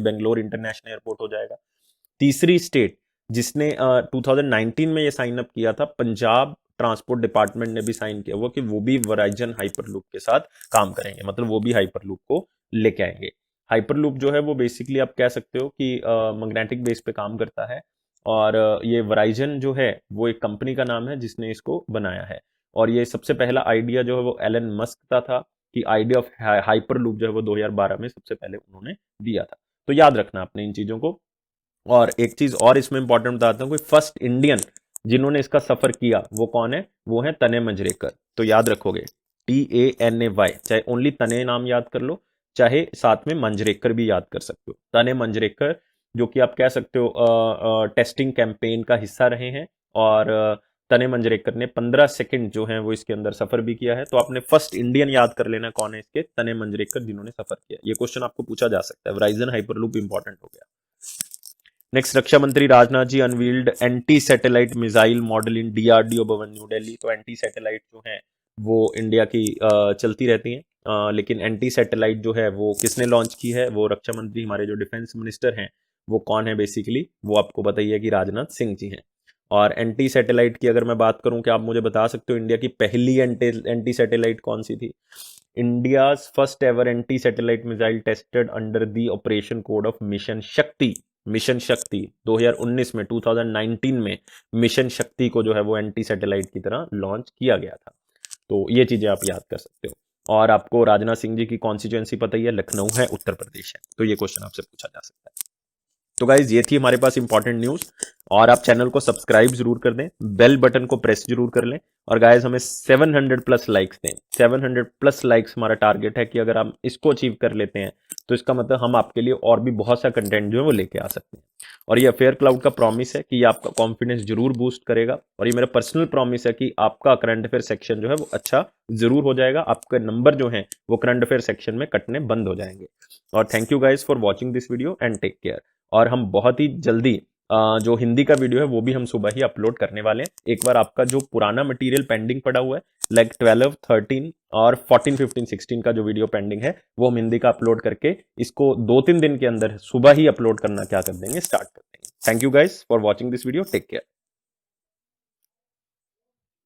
बेंगलोर इंटरनेशनल एयरपोर्ट हो जाएगा। तीसरी स्टेट जिसने 2019 में ये साइन अप किया था, पंजाब ट्रांसपोर्ट डिपार्टमेंट ने भी साइन किया हुआ कि वो भी वराइजन हाइपरलूप के साथ काम करेंगे, मतलब वो भी हाइपरलूप को लेके आएंगे। हाइपरलूप जो है वो बेसिकली आप कह सकते हो कि मैग्नेटिक बेस पे काम करता है, और ये वराइजन जो है वो एक कंपनी का नाम है जिसने इसको बनाया है। और ये सबसे पहला आइडिया जो है वो एलन मस्क का था, कि आइडिया ऑफ हाइपरलूप जो है वो 2012 में सबसे पहले उन्होंने दिया था। तो याद रखना आपने इन चीजों को। और एक चीज और इसमें इंपॉर्टेंट बताता हूँ, कोई फर्स्ट इंडियन जिन्होंने इसका सफर किया वो कौन है, वो है तने मंजरेकर। तो याद रखोगे TANAY, चाहे ओनली तने नाम याद कर लो, चाहे साथ में मंजरेकर भी याद कर सकते हो। तने मंजरेकर जो कि आप कह सकते हो टेस्टिंग कैंपेन का हिस्सा रहे हैं, और तने मंजरेकर ने 15 सेकंड जो है वो इसके अंदर सफर भी किया है। तो आपने फर्स्ट इंडियन याद कर लेना कौन है इसके, तने मंजरेकर जिन्होंने सफर किया। ये क्वेश्चन आपको पूछा जा सकता है। वराइजन हाइपरलूप इंपॉर्टेंट हो गया। नेक्स्ट, रक्षा मंत्री Rajnath ji unveiled anti satellite missile model in DRDO Bhavan new Delhi. तो एंटी सैटेलाइट जो है वो इंडिया की चलती रहती हैं, लेकिन एंटी सैटेलाइट जो है वो किसने लॉन्च की है, वो रक्षा मंत्री हमारे जो डिफेंस मिनिस्टर हैं वो कौन है बेसिकली, वो आपको बताइए कि राजनाथ सिंह जी हैं। और एंटी सैटेलाइट की अगर मैं बात करूं कि आप मुझे बता सकते हो इंडिया की पहली एंटी सैटेलाइट कौन सी थी। India's first ever anti satellite missile tested under the operation code of mission शक्ति। मिशन शक्ति 2019 में 2019 में मिशन शक्ति को जो है वो एंटी सैटेलाइट की तरह लॉन्च किया गया था। तो ये चीजें आप याद कर सकते हो। और आपको राजनाथ सिंह जी की कॉन्स्टिट्यूएंसी पता ही है, लखनऊ है, उत्तर प्रदेश है। तो ये क्वेश्चन आपसे पूछा जा सकता है। तो गाइज ये थी हमारे पास इंपॉर्टेंट न्यूज। और आप चैनल को सब्सक्राइब जरूर कर दें, बेल बटन को प्रेस जरूर कर लें, और गाइज हमें 700 प्लस लाइक्स दें। 700 प्लस लाइक्स हमारा टारगेट है कि अगर हम इसको अचीव कर लेते हैं तो इसका मतलब हम आपके लिए और भी बहुत सा कंटेंट जो है वो लेके आ सकते हैं। और ये अफेयर क्लाउड का प्रॉमिस है कि ये आपका कॉन्फिडेंस जरूर बूस्ट करेगा, और ये मेरा पर्सनल प्रॉमिस है कि आपका करंट अफेयर सेक्शन जो है वो अच्छा जरूर हो जाएगा। आपके नंबर जो है वो करंट अफेयर सेक्शन में कटने बंद हो जाएंगे। और thank you guys for watching this video and take care. और हम बहुत ही जल्दी जो हिंदी का वीडियो है वो भी हम सुबह ही अपलोड करने वाले हैं। एक बार आपका जो पुराना मटेरियल पेंडिंग पड़ा हुआ है, लाइक 12, 13 और 14, 15, 16 का जो वीडियो पेंडिंग है, वो हम हिंदी का अपलोड करके इसको 2-3 दिन के अंदर सुबह ही अपलोड करना क्या कर देंगे, स्टार्ट कर देंगे। Thank you guys for watching this video, take care.